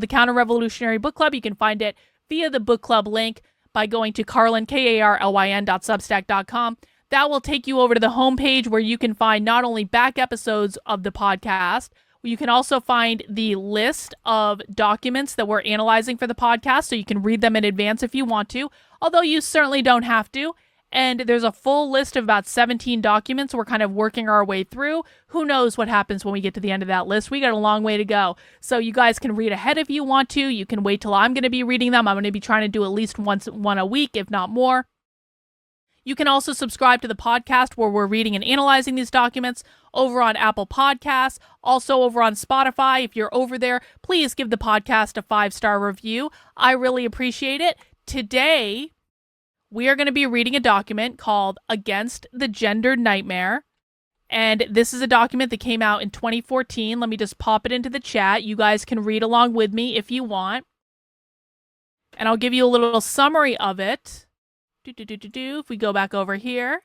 the Counter-Revolutionary Book Club. You can find it via the book club link by going to Carlyn, KARLYN.substack.com. That will take you over to the homepage where you can find not only back episodes of the podcast, you can also find the list of documents that we're analyzing for the podcast, so you can read them in advance if you want to, although you certainly don't have to. And there's a full list of about 17 documents we're kind of working our way through. Who knows what happens when we get to the end of that list? We got a long way to go. So you guys can read ahead if you want to. You can wait till I'm going to be reading them. I'm going to be trying to do at least one a week, if not more. You can also subscribe to the podcast where we're reading and analyzing these documents over on Apple Podcasts, also over on Spotify. If you're over there, please give the podcast a 5-star review. I really appreciate it. Today, we are going to be reading a document called Against the Gendered Nightmare. And this is a document that came out in 2014. Let me just pop it into the chat. You guys can read along with me if you want. And I'll give you a little summary of it. If we go back over here.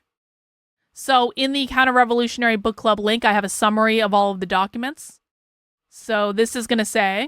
So in the Counter-Revolutionary Book Club link, I have a summary of all of the documents. So this is going to say,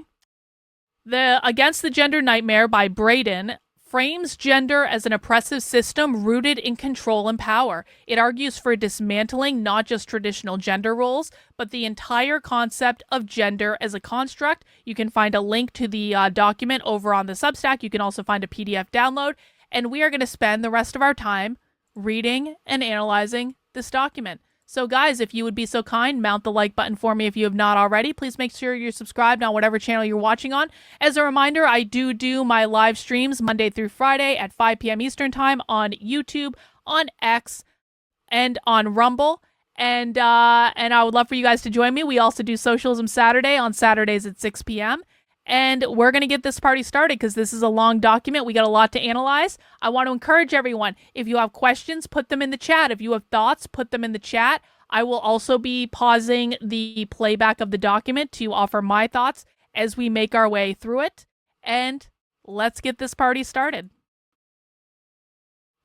Against the Gender Nightmare by Baedan frames gender as an oppressive system rooted in control and power. It argues for dismantling not just traditional gender roles, but the entire concept of gender as a construct. You can find a link to the document over on the Substack. You can also find a PDF download. And we are going to spend the rest of our time reading and analyzing this document. So guys, if you would be so kind, mount the like button for me if you have not already. Please make sure you're subscribed on whatever channel you're watching on. As a reminder, I do my live streams Monday through Friday at 5 p.m. Eastern Time on YouTube, on X, and on Rumble. And I would love for you guys to join me. We also do Socialism Saturday on Saturdays at 6 p.m. And we're going to get this party started because this is a long document. We got a lot to analyze. I want to encourage everyone, if you have questions, put them in the chat. If you have thoughts, put them in the chat. I will also be pausing the playback of the document to offer my thoughts as we make our way through it. And let's get this party started.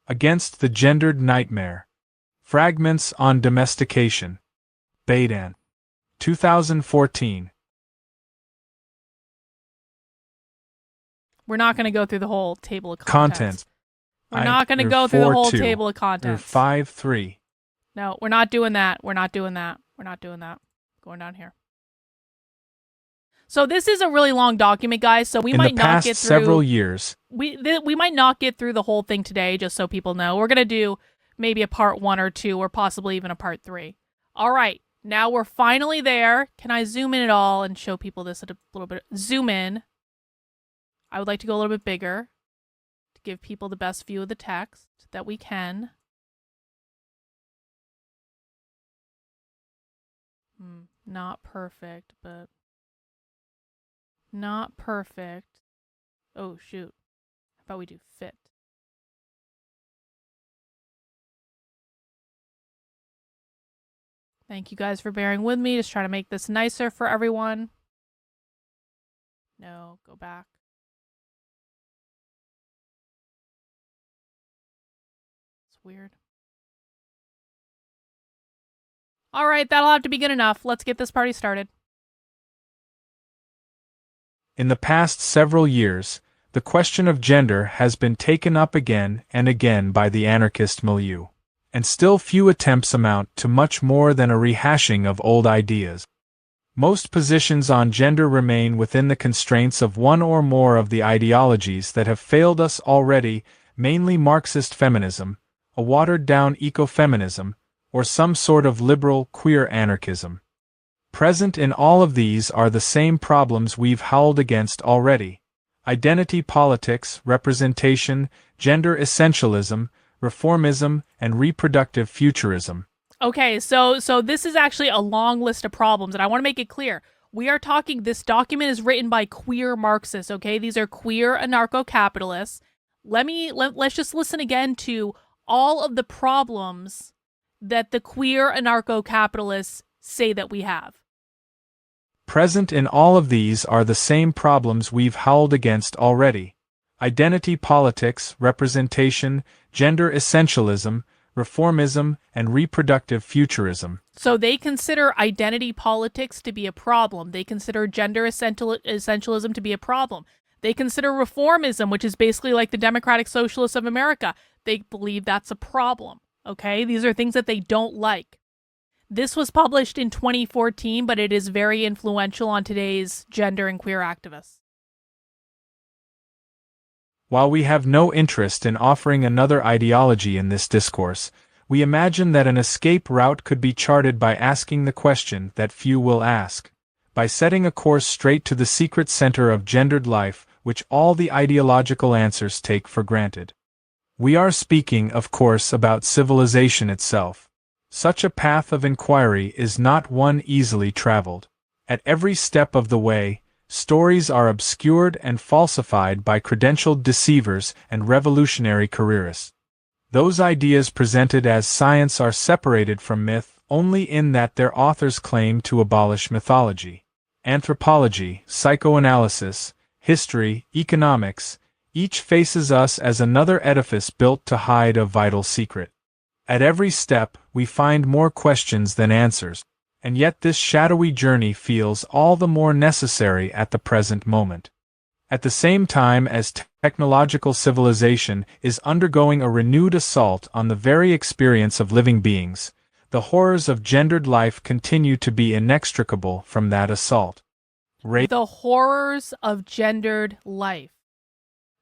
Against the Gendered Nightmare. Fragments on Domestication. Baedan. 2014. We're not going to go through the whole table of contents. We're not going to go through the whole table of contents. 5-3. No, we're not doing that. We're not doing that. Going down here. So this is a really long document, guys. So we might not get through several years. We might not get through the whole thing today, just so people know. We're going to do maybe a part 1 or 2, or possibly even a part 3. All right. Now we're finally there. Can I zoom in at all and show people this at a little bit? Zoom in. I would like to go a little bit bigger to give people the best view of the text that we can. Not perfect, but not perfect. Oh, shoot. How about we do fit? Thank you guys for bearing with me. Just trying to make this nicer for everyone. No, go back. Weird. All right, that'll have to be good enough. Let's get this party started. In the past several years, the question of gender has been taken up again and again by the anarchist milieu, and still few attempts amount to much more than a rehashing of old ideas. Most positions on gender remain within the constraints of one or more of the ideologies that have failed us already, mainly Marxist feminism, a watered-down ecofeminism, or some sort of liberal, queer anarchism. Present in all of these are the same problems we've howled against already: identity politics, representation, gender essentialism, reformism, and reproductive futurism. Okay, so this is actually a long list of problems, and I want to make it clear. We are talking, this document is written by queer Marxists, okay? These are queer anarcho-capitalists. Let's just listen again to all of the problems that the queer anarcho-capitalists say that we have. Present in all of these are the same problems we've howled against already: identity politics, representation, gender essentialism, reformism, and reproductive futurism. So they consider identity politics to be a problem. They consider gender essentialism to be a problem. They consider reformism, which is basically like the Democratic Socialists of America. They believe that's a problem. Okay? These are things that they don't like. This was published in 2014, but it is very influential on today's gender and queer activists. While we have no interest in offering another ideology in this discourse, we imagine that an escape route could be charted by asking the question that few will ask, by setting a course straight to the secret center of gendered life, which all the ideological answers take for granted. We are speaking, of course, about civilization itself. Such a path of inquiry is not one easily traveled. At every step of the way, stories are obscured and falsified by credentialed deceivers and revolutionary careerists. Those ideas presented as science are separated from myth only in that their authors claim to abolish mythology. Anthropology, psychoanalysis, history, economics, each faces us as another edifice built to hide a vital secret. At every step, we find more questions than answers, and yet this shadowy journey feels all the more necessary at the present moment. At the same time as technological civilization is undergoing a renewed assault on the very experience of living beings, the horrors of gendered life continue to be inextricable from that assault. The horrors of gendered life.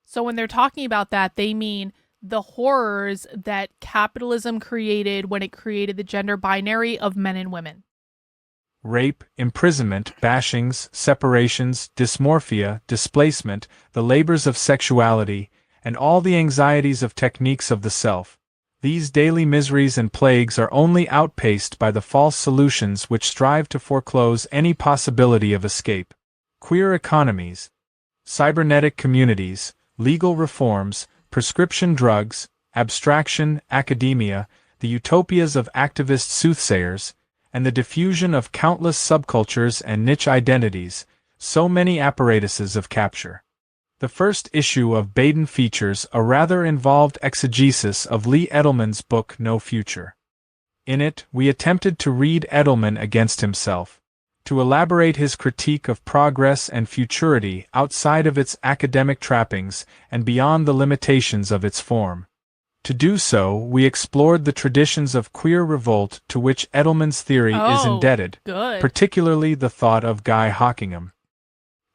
So when they're talking about that, they mean the horrors that capitalism created when it created the gender binary of men and women. Rape, imprisonment, bashings, separations, dysmorphia, displacement, the labors of sexuality, and all the anxieties of techniques of the self. These daily miseries and plagues are only outpaced by the false solutions which strive to foreclose any possibility of escape. Queer economies, cybernetic communities, legal reforms, prescription drugs, abstraction, academia, the utopias of activist soothsayers, and the diffusion of countless subcultures and niche identities, so many apparatuses of capture. The first issue of Baedan features a rather involved exegesis of Lee Edelman's book No Future. In it, we attempted to read Edelman against himself, to elaborate his critique of progress and futurity outside of its academic trappings and beyond the limitations of its form. To do so, we explored the traditions of queer revolt to which Edelman's theory is indebted, particularly the thought of Guy Hockingham.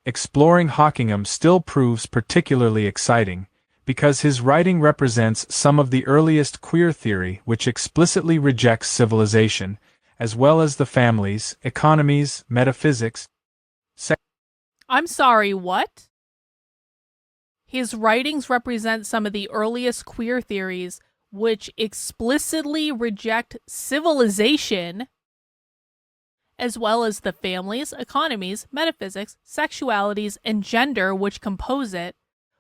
Exploring Hockingham still proves particularly exciting, because his writing represents some of the earliest queer theory which explicitly rejects civilization, as well as the families, economies, metaphysics. I'm sorry, what? His writings represent some of the earliest queer theories which explicitly reject civilization, as well as the families, economies, metaphysics, sexualities, and gender which compose it,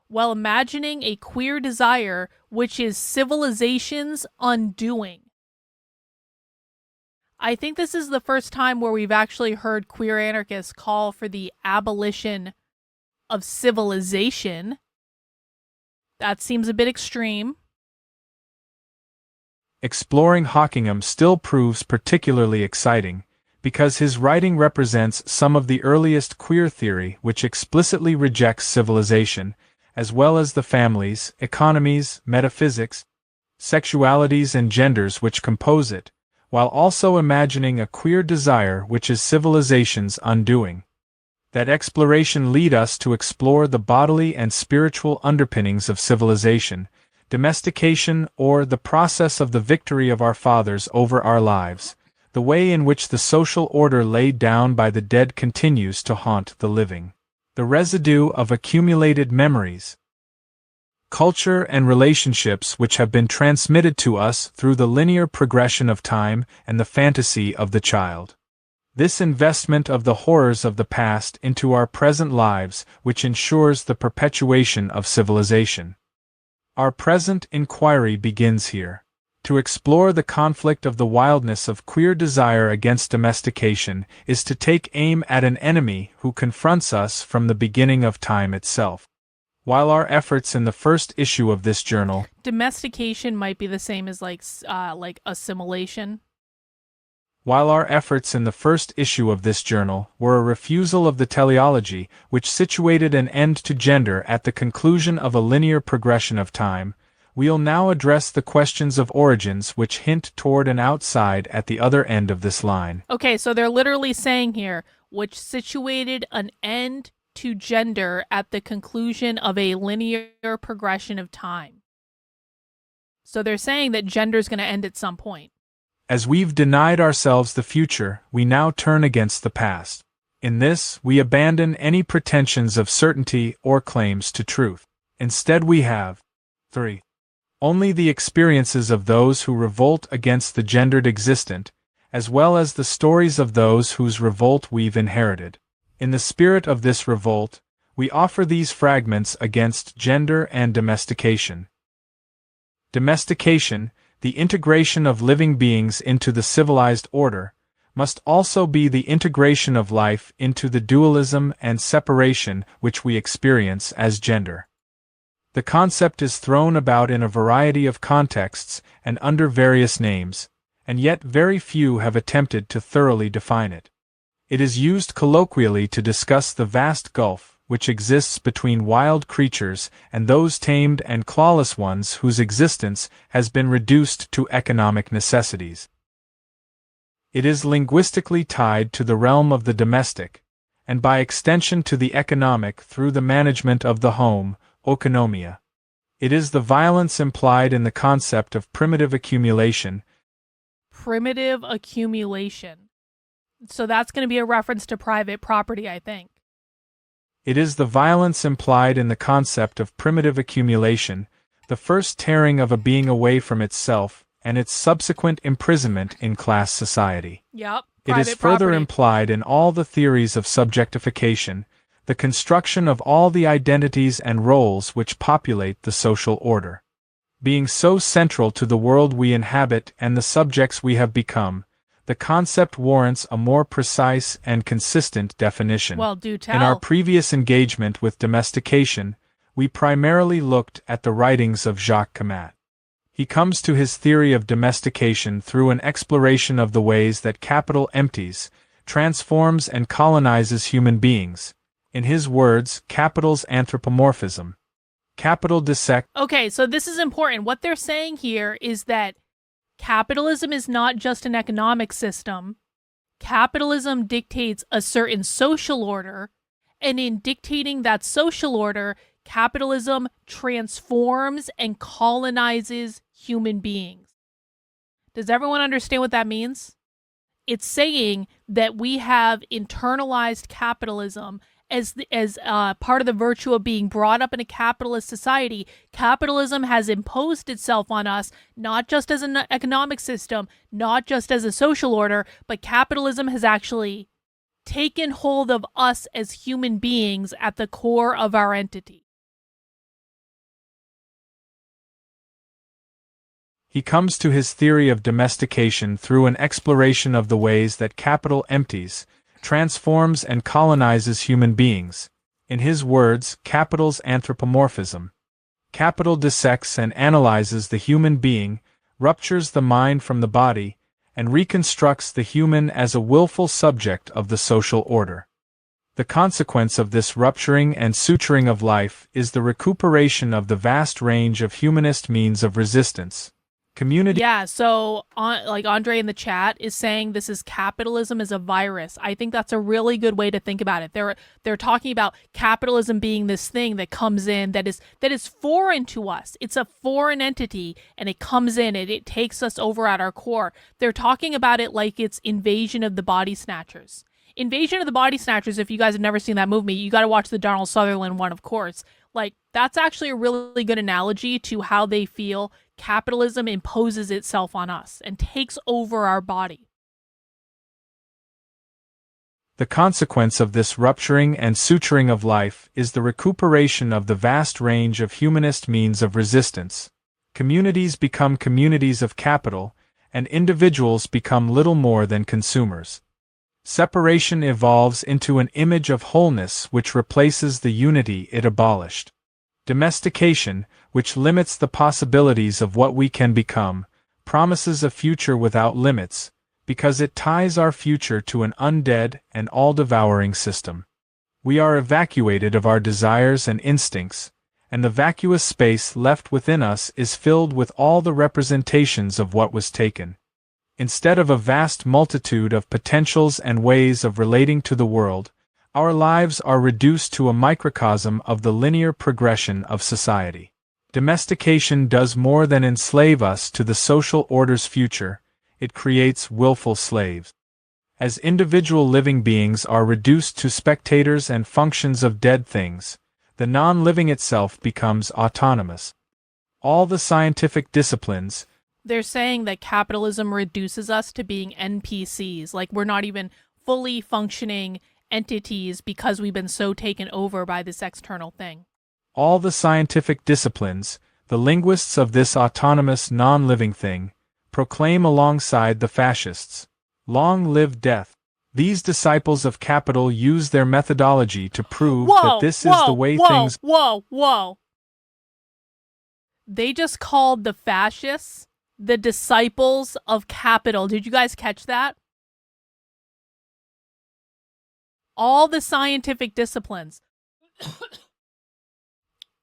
while imagining a queer desire which is civilization's undoing. I think this is the first time where we've actually heard queer anarchists call for the abolition of civilization. That seems a bit extreme. Exploring Hockingham still proves particularly exciting, because his writing represents some of the earliest queer theory which explicitly rejects civilization, as well as the families, economies, metaphysics, sexualities and genders which compose it, while also imagining a queer desire which is civilization's undoing. That exploration lead us to explore the bodily and spiritual underpinnings of civilization, domestication, or the process of the victory of our fathers over our lives, the way in which the social order laid down by the dead continues to haunt the living. The residue of accumulated memories, culture and relationships which have been transmitted to us through the linear progression of time and the fantasy of the child. This investment of the horrors of the past into our present lives which ensures the perpetuation of civilization. Our present inquiry begins here. To explore the conflict of the wildness of queer desire against domestication is to take aim at an enemy who confronts us from the beginning of time itself. While our efforts in the first issue of this journal, Domestication might be the same as like assimilation. While our efforts in the first issue of this journal were a refusal of the teleology which situated an end to gender at the conclusion of a linear progression of time, we'll now address the questions of origins which hint toward an outside at the other end of this line. Okay, so they're literally saying here, which situated an end to gender at the conclusion of a linear progression of time. So they're saying that gender is going to end at some point. As we've denied ourselves the future, we now turn against the past. In this, we abandon any pretensions of certainty or claims to truth. Instead we have 3. Only the experiences of those who revolt against the gendered existent, as well as the stories of those whose revolt we've inherited. In the spirit of this revolt, we offer these fragments against gender and domestication. Domestication, the integration of living beings into the civilized order, must also be the integration of life into the dualism and separation which we experience as gender. The concept is thrown about in a variety of contexts and under various names, and yet very few have attempted to thoroughly define it. It is used colloquially to discuss the vast gulf which exists between wild creatures and those tamed and clawless ones whose existence has been reduced to economic necessities. It is linguistically tied to the realm of the domestic, and by extension to the economic through the management of the home, oikonomia. It is the violence implied in the concept of primitive accumulation. Primitive accumulation. So that's going to be a reference to private property, I think. It is the violence implied in the concept of primitive accumulation, the first tearing of a being away from itself, and its subsequent imprisonment in class society. Yep. It is further implied in all the theories of subjectification, the construction of all the identities and roles which populate the social order. Being so central to the world we inhabit and the subjects we have become, the concept warrants a more precise and consistent definition. Well, do tell. In our previous engagement with domestication, we primarily looked at the writings of Jacques Camat. He comes to his theory of domestication through an exploration of the ways that capital empties, transforms and colonizes human beings. In his words, capital's anthropomorphism. Capital dissect. Okay, so this is important. What they're saying here is that capitalism is not just an economic system. Capitalism dictates a certain social order, and in dictating that social order, capitalism transforms and colonizes human beings. Does everyone understand what that means? It's saying that we have internalized capitalism as part of the virtue of being brought up in a capitalist society. Capitalism has imposed itself on us, not just as an economic system, not just as a social order, but capitalism has actually taken hold of us as human beings at the core of our entity. He comes to his theory of domestication through an exploration of the ways that capital empties, transforms and colonizes human beings. In his words, capital's anthropomorphism. Capital dissects and analyzes the human being, ruptures the mind from the body, and reconstructs the human as a willful subject of the social order. The consequence of this rupturing and suturing of life is the recuperation of the vast range of humanist means of resistance. Community. Yeah, so like Andre in the chat is saying this is capitalism as a virus. I think that's a really good way to think about it. They're talking about capitalism being this thing that comes in that is foreign to us. It's a foreign entity, and it comes in and it takes us over at our core. They're talking about it like it's Invasion of the Body Snatchers. Invasion of the Body Snatchers, if you guys have never seen that movie, you got to watch the Donald Sutherland one, of course. Like, that's actually a really good analogy to how they feel capitalism imposes itself on us and takes over our body. The consequence of this rupturing and suturing of life is the recuperation of the vast range of humanist means of resistance. Communities become communities of capital, and individuals become little more than consumers. Separation evolves into an image of wholeness which replaces the unity it abolished. Domestication, which limits the possibilities of what we can become, promises a future without limits, because it ties our future to an undead and all-devouring system. We are evacuated of our desires and instincts, and the vacuous space left within us is filled with all the representations of what was taken. Instead of a vast multitude of potentials and ways of relating to the world, our lives are reduced to a microcosm of the linear progression of society. Domestication does more than enslave us to the social order's future, it creates willful slaves. As individual living beings are reduced to spectators and functions of dead things, the non-living itself becomes autonomous. All the scientific disciplines, They're saying that capitalism reduces us to being NPCs, like we're not even fully functioning entities because we've been so taken over by this external thing. all the scientific disciplines, the linguists of this autonomous non-living thing, proclaim alongside the fascists, "Long live death." These disciples of capital use their methodology to prove that this is the way things... Whoa. They just called the fascists the disciples of capital. Did you guys catch that? All the scientific disciplines,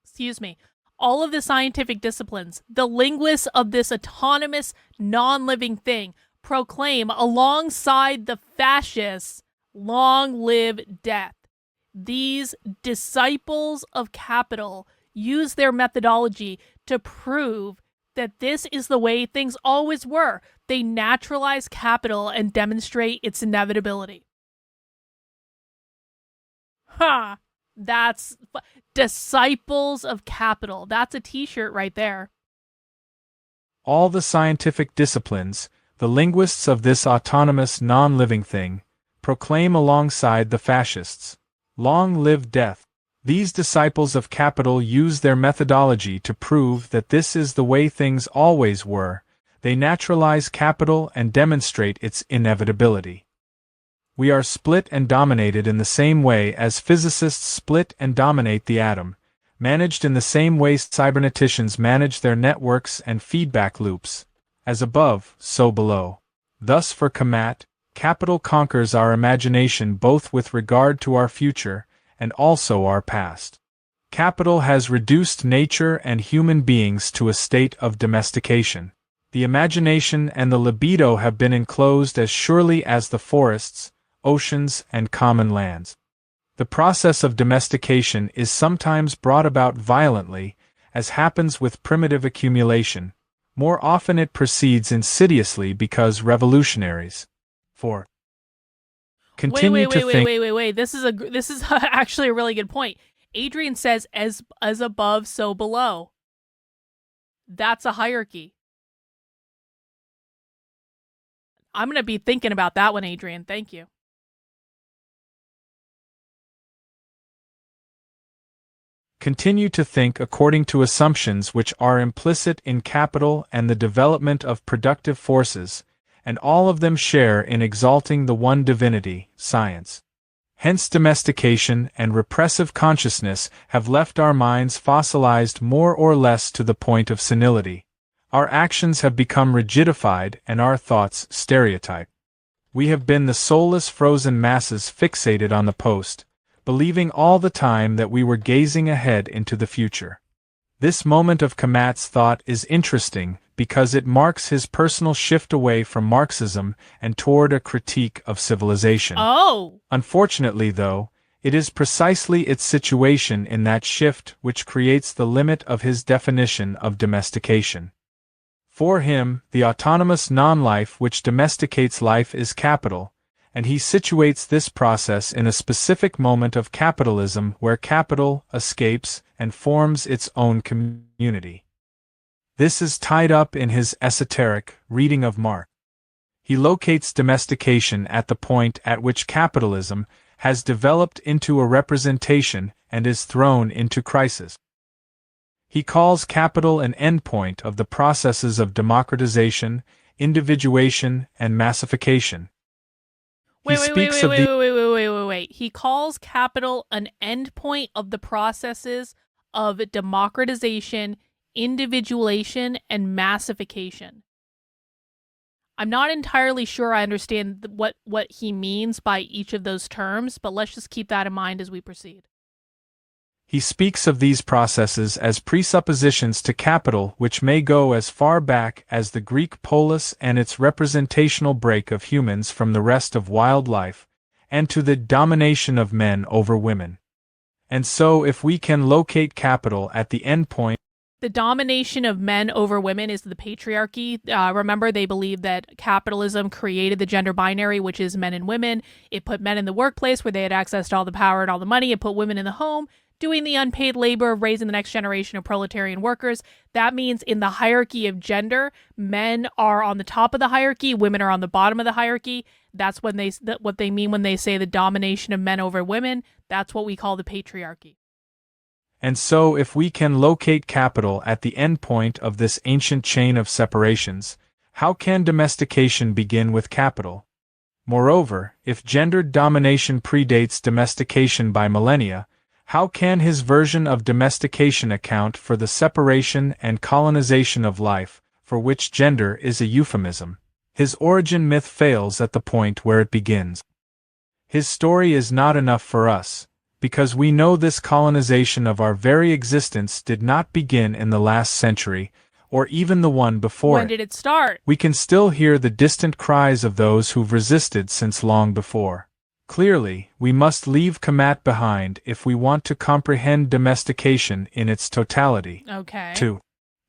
excuse me, all of the scientific disciplines, the linguists of this autonomous, non-living thing, proclaim alongside the fascists, "Long live death." These disciples of capital use their methodology to prove that this is the way things always were. They naturalize capital and demonstrate its inevitability. Ha! That's disciples of capital. That's a t-shirt right there. All the scientific disciplines, the linguists of this autonomous non-living thing, proclaim alongside the fascists, "Long live death." These disciples of capital use their methodology to prove that this is the way things always were. They naturalize capital and demonstrate its inevitability. We are split and dominated in the same way as physicists split and dominate the atom, managed in the same way cyberneticians manage their networks and feedback loops. As above, so below. Thus for Kamat, capital conquers our imagination both with regard to our future and also our past. Capital has reduced nature and human beings to a state of domestication. The imagination and the libido have been enclosed as surely as the forests, oceans, and common lands. The process of domestication is sometimes brought about violently, as happens with primitive accumulation. More often it proceeds insidiously because revolutionaries, continue to think... Wait. This is actually a really good point. Adrian says, as above, so below. That's a hierarchy. I'm going to be thinking about that one, Adrian. Thank you. Continue to think according to assumptions which are implicit in capital and the development of productive forces, and all of them share in exalting the one divinity, science. Hence domestication and repressive consciousness have left our minds fossilized more or less to the point of senility. Our actions have become rigidified and our thoughts stereotyped. We have been the soulless frozen masses fixated on the post, believing all the time that we were gazing ahead into the future. This moment of Kamat's thought is interesting because it marks his personal shift away from Marxism and toward a critique of civilization. Oh! Unfortunately, though, it is precisely its situation in that shift which creates the limit of his definition of domestication. For him, the autonomous non-life which domesticates life is capital, and he situates this process in a specific moment of capitalism where capital escapes and forms its own community. This is tied up in his esoteric reading of Marx. He locates domestication at the point at which capitalism has developed into a representation and is thrown into crisis. He calls capital an endpoint of the processes of democratization, individuation, and massification. Wait. He calls capital an endpoint of the processes of democratization, individuation, and massification. I'm not entirely sure I understand what he means by each of those terms, but let's just keep that in mind as we proceed. He speaks of these processes as presuppositions to capital which may go as far back as the Greek polis and its representational break of humans from the rest of wildlife, and to the domination of men over women. And so if we can locate capital at the endpoint, the domination of men over women is the patriarchy. Remember, they believe that capitalism created the gender binary, which is men and women. It put men in the workplace where they had access to all the power and all the money. It put women in the home, doing the unpaid labor of raising the next generation of proletarian workers. That means in the hierarchy of gender, men are on the top of the hierarchy, women are on the bottom of the hierarchy. That's what they mean when they say the domination of men over women. That's what we call the patriarchy. And so if we can locate capital at the endpoint of this ancient chain of separations, how can domestication begin with capital? Moreover, if gendered domination predates domestication by millennia, how can his version of domestication account for the separation and colonization of life, for which gender is a euphemism? His origin myth fails at the point where it begins. His story is not enough for us, because we know this colonization of our very existence did not begin in the last century, or even the one before it. When did it start? We can still hear the distant cries of those who've resisted since long before. Clearly, we must leave Kamat behind if we want to comprehend domestication in its totality. Okay. 2.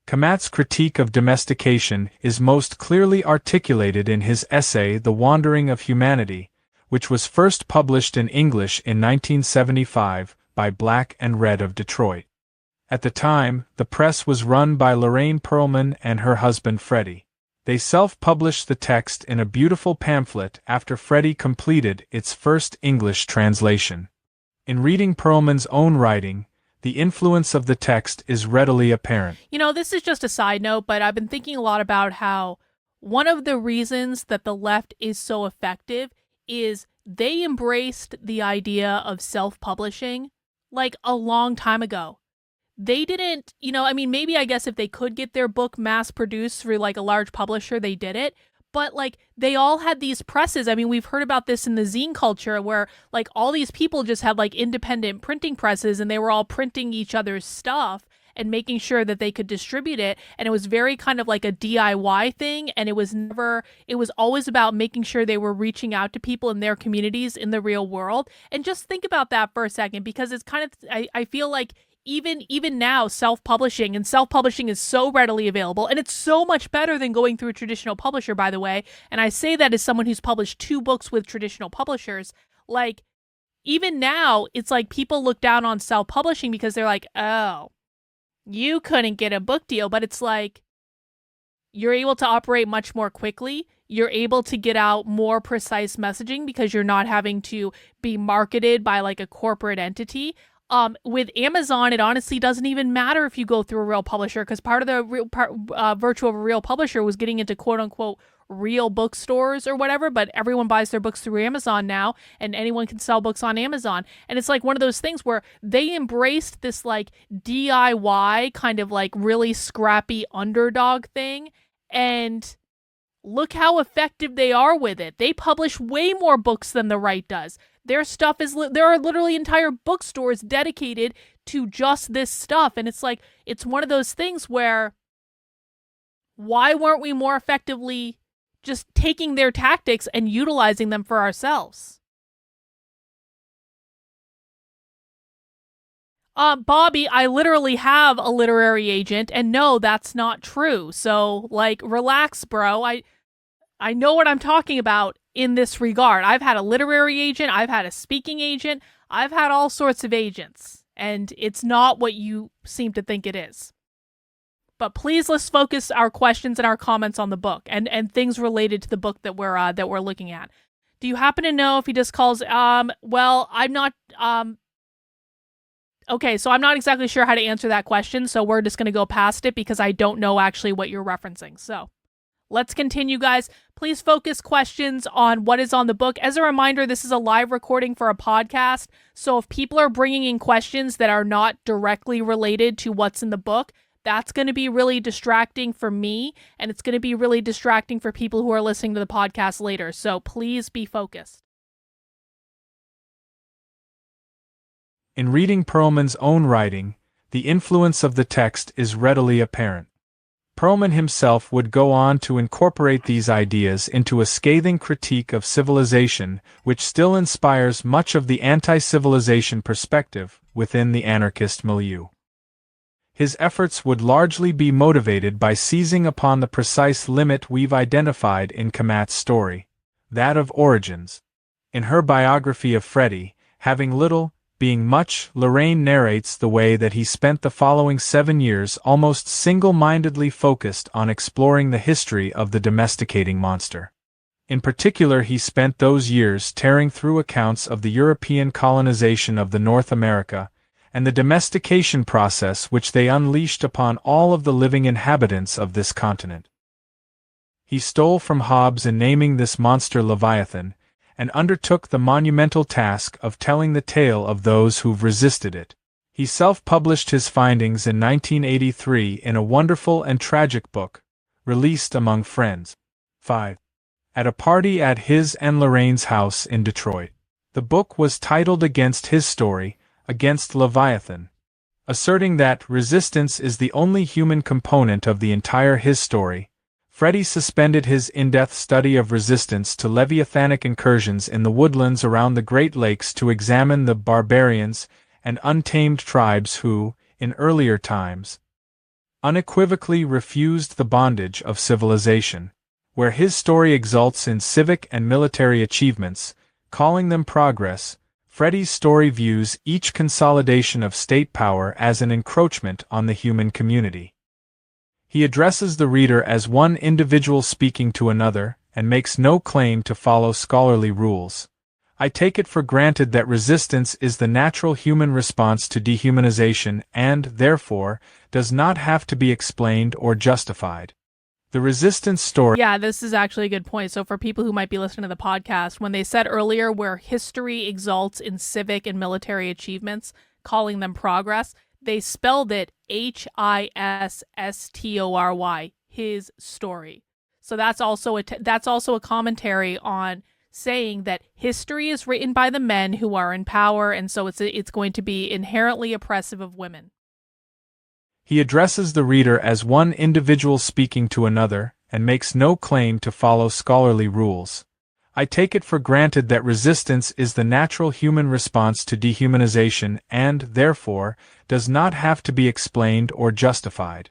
Kamat's critique of domestication is most clearly articulated in his essay The Wandering of Humanity, which was first published in English in 1975 by Black and Red of Detroit. At the time, the press was run by Lorraine Perlman and her husband Fredy. They self-published the text in a beautiful pamphlet after Fredy completed its first English translation. In reading Perlman's own writing, the influence of the text is readily apparent. You know, this is just a side note, but I've been thinking a lot about how one of the reasons that the left is so effective is they embraced the idea of self-publishing like a long time ago. They didn't, maybe I guess if they could get their book mass-produced through like a large publisher, they did it. But like they all had these presses. I mean, we've heard about this in the zine culture where like all these people just had like independent printing presses and they were all printing each other's stuff and making sure that they could distribute it. And it was very kind of like a DIY thing. And it was always about making sure they were reaching out to people in their communities in the real world. And just think about that for a second, because it's kind of, I feel like even now, self-publishing is so readily available, and it's so much better than going through a traditional publisher, by the way. And I say that as someone who's published 2 books with traditional publishers. Like, even now, it's like people look down on self-publishing because they're like, oh, you couldn't get a book deal. But it's like, you're able to operate much more quickly. You're able to get out more precise messaging because you're not having to be marketed by like a corporate entity. With Amazon, it honestly doesn't even matter if you go through a real publisher, because part of the virtue of a real publisher was getting into quote unquote real bookstores or whatever, but everyone buys their books through Amazon now, and anyone can sell books on Amazon. And it's like one of those things where they embraced this like DIY kind of like really scrappy underdog thing, and look how effective they are with it. They publish way more books than the right does. Their stuff there are literally entire bookstores dedicated to just this stuff. And it's like, it's one of those things where, why weren't we more effectively just taking their tactics and utilizing them for ourselves? Bobby, I literally have a literary agent, and no, that's not true. So like, relax, bro. I know what I'm talking about in this regard. I've had a literary agent, I've had a speaking agent, I've had all sorts of agents, and it's not what you seem to think it is. But please, let's focus our questions and our comments on the book and things related to the book that we're looking at. Do you happen to know if he just calls well, I'm not okay, so I'm not exactly sure how to answer that question, so we're just going to go past it because I don't know actually what you're referencing. So let's continue, guys. Please focus questions on what is on the book. As a reminder, this is a live recording for a podcast, so if people are bringing in questions that are not directly related to what's in the book, that's going to be really distracting for me, and it's going to be really distracting for people who are listening to the podcast later, so please be focused. In reading Perlman's own writing, the influence of the text is readily apparent. Perlman himself would go on to incorporate these ideas into a scathing critique of civilization, which still inspires much of the anti-civilization perspective within the anarchist milieu. His efforts would largely be motivated by seizing upon the precise limit we've identified in Kamat's story, that of origins. In her biography of Fredy, Having Little, Being Much, Lorraine narrates the way that he spent the following 7 years almost single-mindedly focused on exploring the history of the domesticating monster. In particular, he spent those years tearing through accounts of the European colonization of the North America, and the domestication process which they unleashed upon all of the living inhabitants of this continent. He stole from Hobbes in naming this monster Leviathan, and undertook the monumental task of telling the tale of those who've resisted it. He self-published his findings in 1983 in a wonderful and tragic book, released among friends. 5. At a party at his and Lorraine's house in Detroit. The book was titled Against His Story, Against Leviathan, asserting that resistance is the only human component of the entire his story. Fredy suspended his in-depth study of resistance to Leviathanic incursions in the woodlands around the Great Lakes to examine the barbarians and untamed tribes who, in earlier times, unequivocally refused the bondage of civilization. Where his story exalts in civic and military achievements, calling them progress, Fredy's story views each consolidation of state power as an encroachment on the human community. He addresses the reader as one individual speaking to another, and makes no claim to follow scholarly rules. I take it for granted that resistance is the natural human response to dehumanization and, therefore, does not have to be explained or justified. The resistance story... Yeah, this is actually a good point. So for people who might be listening to the podcast, when they said earlier where history exalts in civic and military achievements, calling them progress, they spelled it HISSTORY, his story. So that's also a commentary on saying that history is written by the men who are in power, and so it's going to be inherently oppressive of women. He addresses the reader as one individual speaking to another, and makes no claim to follow scholarly rules. I take it for granted that resistance is the natural human response to dehumanization and, therefore, does not have to be explained or justified.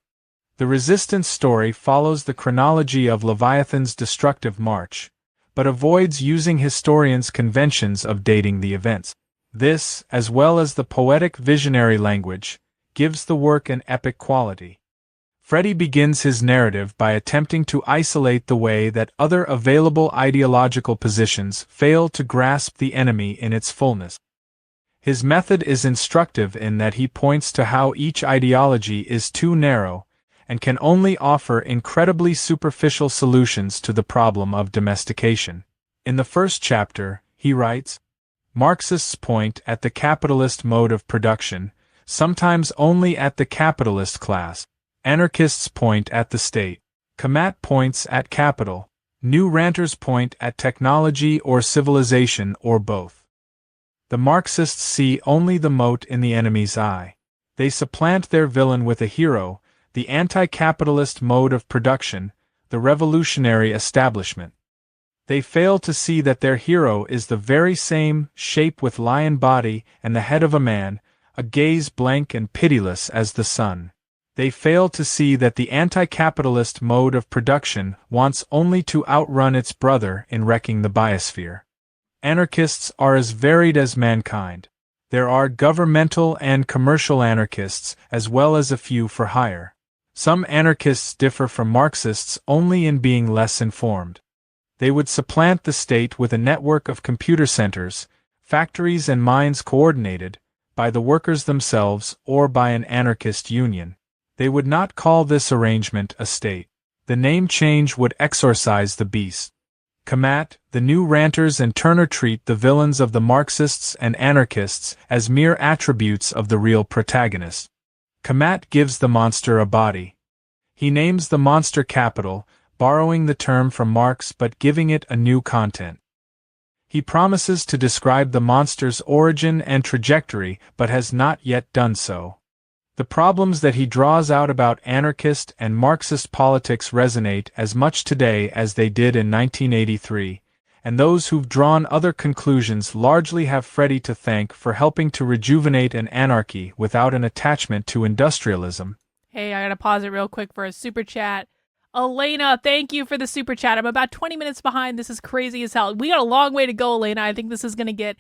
The resistance story follows the chronology of Leviathan's destructive march, but avoids using historians' conventions of dating the events. This, as well as the poetic visionary language, gives the work an epic quality. Fredy begins his narrative by attempting to isolate the way that other available ideological positions fail to grasp the enemy in its fullness. His method is instructive in that he points to how each ideology is too narrow and can only offer incredibly superficial solutions to the problem of domestication. In the first chapter, he writes, Marxists point at the capitalist mode of production, sometimes only at the capitalist class. Anarchists point at the state. Kamat points at capital. New ranters point at technology or civilization or both. The Marxists see only the mote in the enemy's eye. They supplant their villain with a hero, the anti-capitalist mode of production, the revolutionary establishment. They fail to see that their hero is the very same shape with lion body and the head of a man, a gaze blank and pitiless as the sun. They fail to see that the anti-capitalist mode of production wants only to outrun its brother in wrecking the biosphere. Anarchists are as varied as mankind. There are governmental and commercial anarchists, as well as a few for hire. Some anarchists differ from Marxists only in being less informed. They would supplant the state with a network of computer centers, factories and mines coordinated by the workers themselves or by an anarchist union. They would not call this arrangement a state. The name change would exorcise the beast. Kamat, the new ranters and Turner treat the villains of the Marxists and anarchists as mere attributes of the real protagonist. Kamat gives the monster a body. He names the monster capital, borrowing the term from Marx but giving it a new content. He promises to describe the monster's origin and trajectory but has not yet done so. The problems that he draws out about anarchist and Marxist politics resonate as much today as they did in 1983, and those who've drawn other conclusions largely have Fredy to thank for helping to rejuvenate an anarchy without an attachment to industrialism. Hey, I gotta pause it real quick for a super chat. Elena, thank you for the super chat. I'm about 20 minutes behind. This is crazy as hell. We got a long way to go, Elena. I think this is gonna get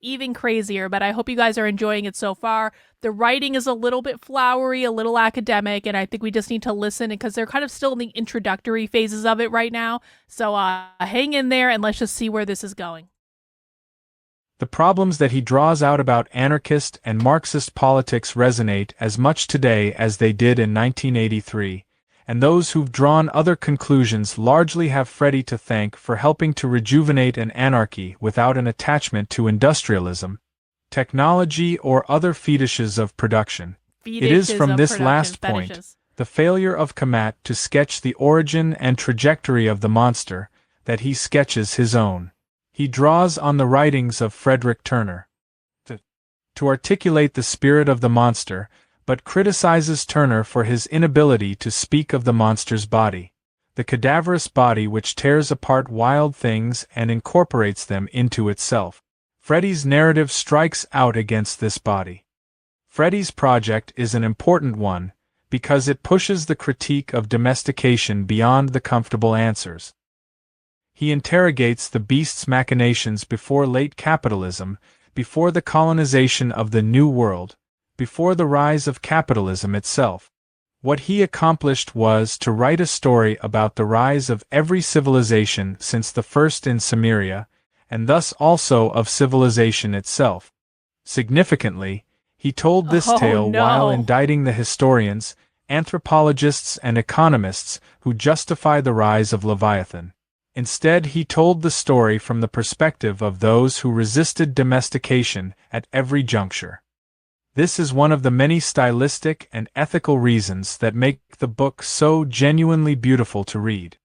even crazier, but I hope you guys are enjoying it so far. The writing is a little bit flowery, a little academic, and I think we just need to listen because they're kind of still in the introductory phases of it right now. So hang in there and let's just see where this is going. The problems that he draws out about anarchist and Marxist politics resonate as much today as they did in 1983, and those who've drawn other conclusions largely have Fredy to thank for helping to rejuvenate an anarchy without an attachment to industrialism, technology, or other fetishes of production. It is from this last point, the failure of Kamat to sketch the origin and trajectory of the monster, that he sketches his own. He draws on the writings of Frederick Turner to articulate the spirit of the monster, but criticizes Turner for his inability to speak of the monster's body, the cadaverous body which tears apart wild things and incorporates them into itself. Fredy's narrative strikes out against this body. Fredy's project is an important one, because it pushes the critique of domestication beyond the comfortable answers. He interrogates the beast's machinations before late capitalism, before the colonization of the New World, before the rise of capitalism itself. What he accomplished was to write a story about the rise of every civilization since the first in Sumeria, and thus also of civilization itself. Significantly, he told this tale while indicting the historians, anthropologists, and economists who justify the rise of Leviathan. Instead, he told the story from the perspective of those who resisted domestication at every juncture. This is one of the many stylistic and ethical reasons that make the book so genuinely beautiful to read.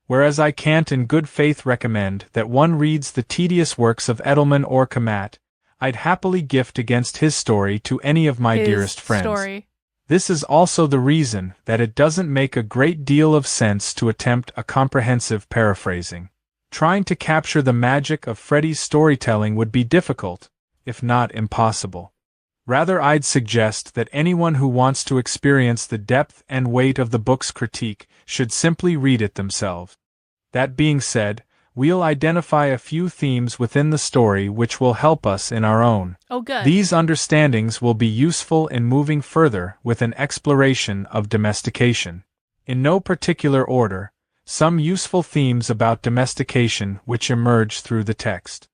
Whereas I can't in good faith recommend that one reads the tedious works of Edelman or Kamat, I'd happily gift against his story to any of my dearest friends. This is also the reason that it doesn't make a great deal of sense to attempt a comprehensive paraphrasing. Trying to capture the magic of Fredy's storytelling would be difficult, if not impossible. Rather, I'd suggest that anyone who wants to experience the depth and weight of the book's critique should simply read it themselves. That being said, we'll identify a few themes within the story which will help us in our own. Oh, good. These understandings will be useful in moving further with an exploration of domestication. In no particular order, some useful themes about domestication which emerge through the text.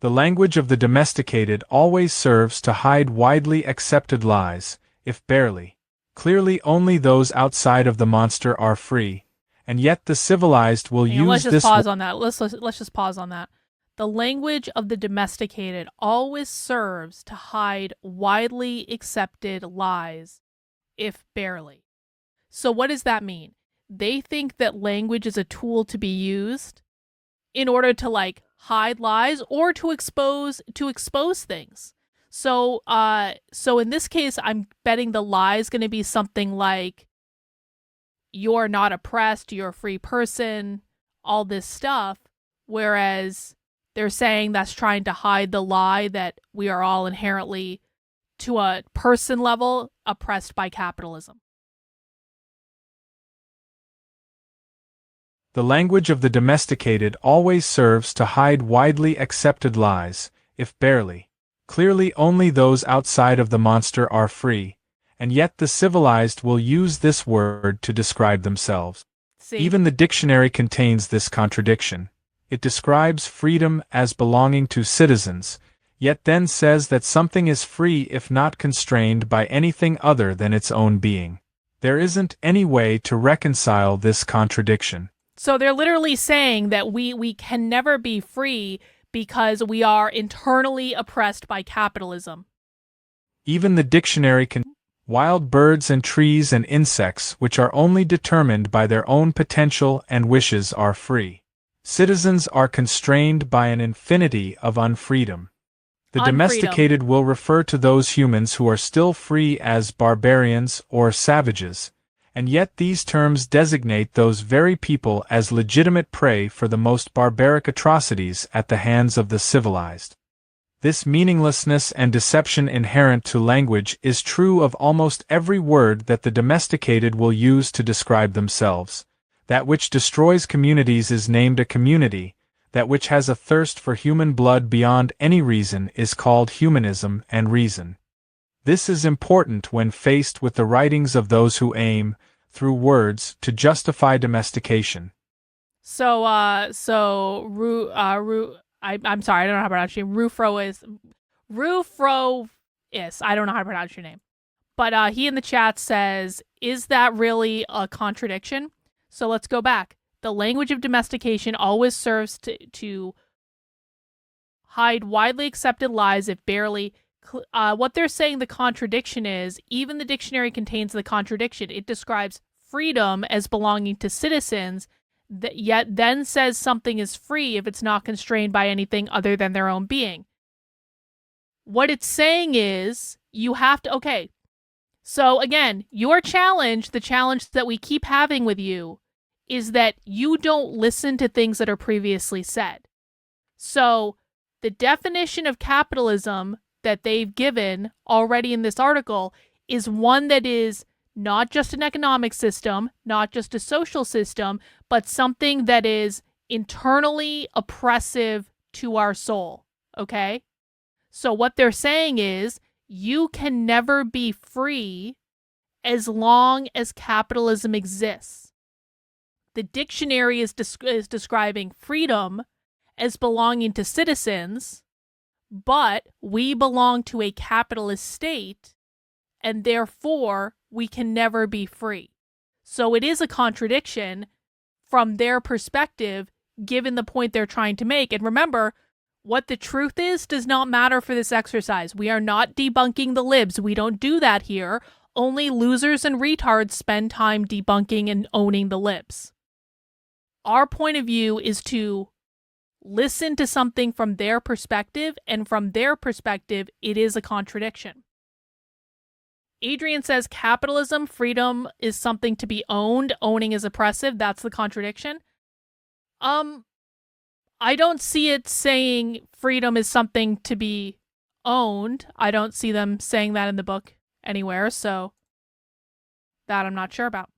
The language of the domesticated always serves to hide widely accepted lies, if barely. Clearly only those outside of the monster are free, and yet the civilized will use let's just this... pause on that. Let's just pause on that. The language of the domesticated always serves to hide widely accepted lies, if barely. So what does that mean? They think that language is a tool to be used in order to hide lies or to expose things. So in this case, I'm betting the lie is going to be something like, you're not oppressed, you're a free person, all this stuff. Whereas they're saying that's trying to hide the lie that we are all inherently, to a person level, oppressed by capitalism. The language of the domesticated always serves to hide widely accepted lies, if barely. Clearly only those outside of the monster are free, and yet the civilized will use this word to describe themselves. See? Even the dictionary contains this contradiction. It describes freedom as belonging to citizens, yet then says that something is free if not constrained by anything other than its own being. There isn't any way to reconcile this contradiction. So they're literally saying that we can never be free because we are internally oppressed by capitalism. Even the dictionary can wild birds and trees and insects which are only determined by their own potential and wishes are free. Citizens are constrained by an infinity of unfreedom. The domesticated will refer to those humans who are still free as barbarians or savages, and yet these terms designate those very people as legitimate prey for the most barbaric atrocities at the hands of the civilized. This meaninglessness and deception inherent to language is true of almost every word that the domesticated will use to describe themselves. That which destroys communities is named a community. That which has a thirst for human blood beyond any reason is called humanism and reason. This is important when faced with the writings of those who aim, through words, to justify domestication. I'm sorry, I don't know how to pronounce your name. Rufro is. I don't know how to pronounce your name. But he in the chat says, is that really a contradiction? So let's go back. The language of domestication always serves to hide widely accepted lies if barely... what they're saying the contradiction is, even the dictionary contains the contradiction. It describes freedom as belonging to citizens, yet then says something is free if it's not constrained by anything other than their own being. What it's saying is, you have to... Okay, so again, your challenge, the challenge that we keep having with you, is that you don't listen to things that are previously said. So, the definition of capitalism that they've given already in this article is one that is not just an economic system, not just a social system, but something that is internally oppressive to our soul, okay? So what they're saying is, you can never be free as long as capitalism exists. The dictionary is describing freedom as belonging to citizens, but we belong to a capitalist state, and therefore we can never be free. So it is a contradiction from their perspective, given the point they're trying to make. And remember, what the truth is does not matter for this exercise. We are not debunking the libs. We don't do that here. Only losers and retards spend time debunking and owning the libs. Our point of view is to listen to something from their perspective, and from their perspective, it is a contradiction. Adrian says capitalism, freedom is something to be owned, owning is oppressive. That's the contradiction. I don't see it saying freedom is something to be owned. I don't see them saying that in the book anywhere, so that I'm not sure about.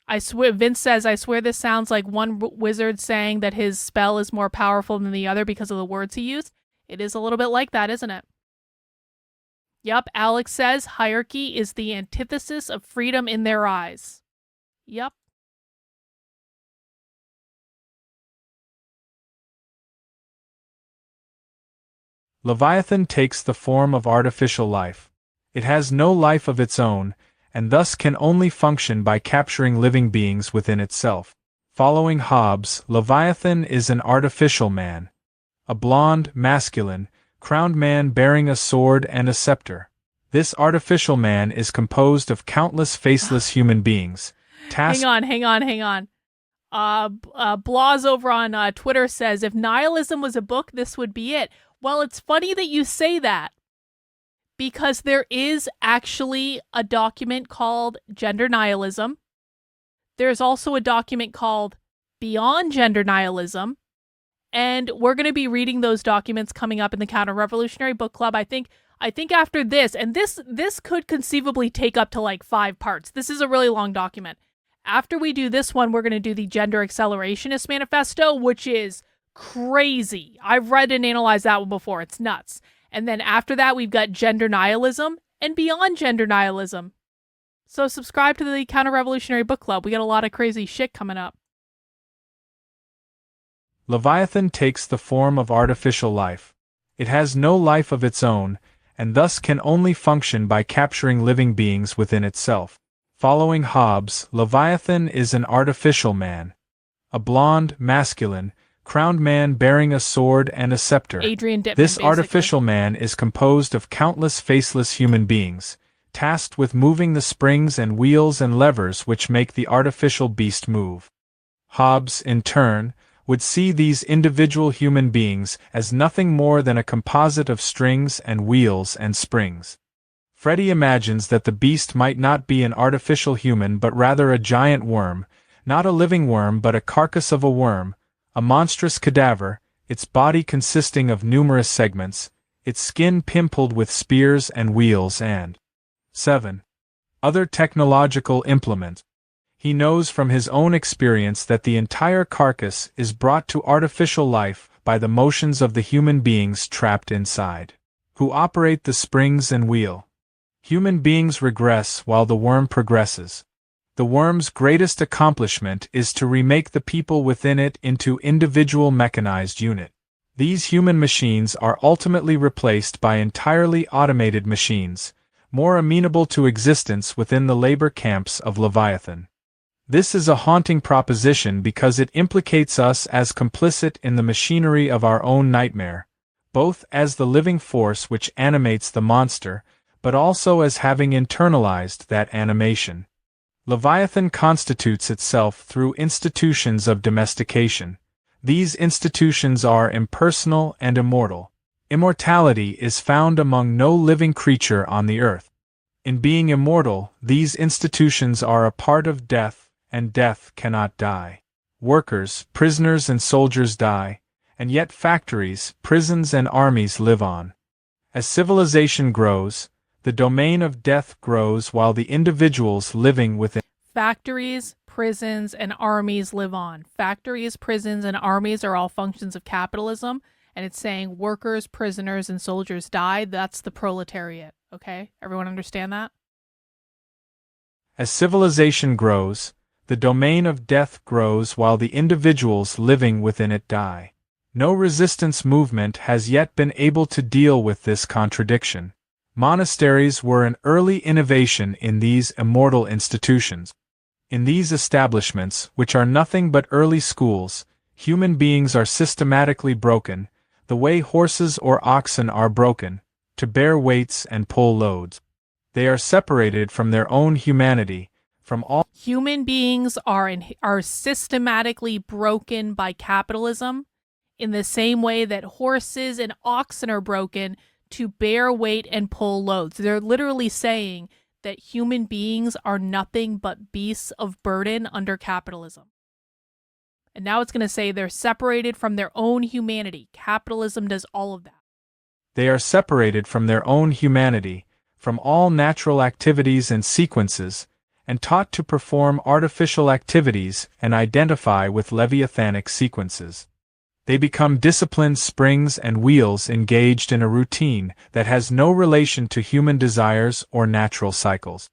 I swear, Vince says, I swear this sounds like one wizard saying that his spell is more powerful than the other because of the words he used. It is a little bit like that, isn't it? Yep, Alex says hierarchy is the antithesis of freedom in their eyes. Yep. Leviathan takes the form of artificial life. It has no life of its own, and thus can only function by capturing living beings within itself. Following Hobbes, Leviathan is an artificial man. A blonde, masculine, crowned man bearing a sword and a scepter. This artificial man is composed of countless faceless human beings. Hang on. Blaz over on Twitter says, if nihilism was a book, this would be it. Well, it's funny that you say that, because there is actually a document called Gender Nihilism. There's also a document called Beyond Gender Nihilism, and we're going to be reading those documents coming up in the Counter-Revolutionary Book Club. I think after this, and this could conceivably take up to like 5 parts. This is a really long document. After we do this one, we're going to do the Gender Accelerationist Manifesto, which is crazy. I've read and analyzed that one before. It's nuts. And then after that, we've got Gender Nihilism and Beyond Gender Nihilism. So subscribe to the Counter-Revolutionary Book Club. We got a lot of crazy shit coming up. Leviathan takes the form of artificial life. It has no life of its own, and thus can only function by capturing living beings within itself. Following Hobbes, Leviathan is an artificial man. A blonde, masculine, crowned man bearing a sword and a scepter. Adrian Dittman, This basically. artificial man is composed of countless faceless human beings, tasked with moving the springs and wheels and levers which make the artificial beast move. Hobbes, in turn, would see these individual human beings as nothing more than a composite of strings and wheels and springs. Fredy imagines that the beast might not be an artificial human but rather a giant worm, not a living worm but a carcass of a worm, a monstrous cadaver, its body consisting of numerous segments, its skin pimpled with spears and wheels and 7. Other technological implements. He knows from his own experience that the entire carcass is brought to artificial life by the motions of the human beings trapped inside, who operate the springs and wheel. Human beings regress while the worm progresses. The worm's greatest accomplishment is to remake the people within it into individual mechanized units. These human machines are ultimately replaced by entirely automated machines, more amenable to existence within the labor camps of Leviathan. This is a haunting proposition because it implicates us as complicit in the machinery of our own nightmare, both as the living force which animates the monster, but also as having internalized that animation. Leviathan constitutes itself through institutions of domestication. These institutions are impersonal and immortal. Immortality is found among no living creature on the earth. In being immortal, these institutions are a part of death, and death cannot die. Workers, prisoners and soldiers die, and yet factories, prisons and armies live on. As civilization grows, the domain of death grows while the individuals living within Factories, prisons, and armies live on. Factories, prisons, and armies are all functions of capitalism, and it's saying workers, prisoners, and soldiers die. That's the proletariat, okay? Everyone understand that? As civilization grows, the domain of death grows while the individuals living within it die. No resistance movement has yet been able to deal with this contradiction. Monasteries were an early innovation in these immortal institutions. In these establishments, which are nothing but early schools, human beings are systematically broken, the way horses or oxen are broken, to bear weights and pull loads. They are separated from their own humanity, from all. Human beings are systematically broken by capitalism in the same way that horses and oxen are broken to bear weight and pull loads. They're literally saying that human beings are nothing but beasts of burden under capitalism. And now it's going to say they're separated from their own humanity. Capitalism does all of that. They are separated from their own humanity, from all natural activities and sequences, and taught to perform artificial activities and identify with Leviathanic sequences. They become disciplined springs and wheels engaged in a routine that has no relation to human desires or natural cycles.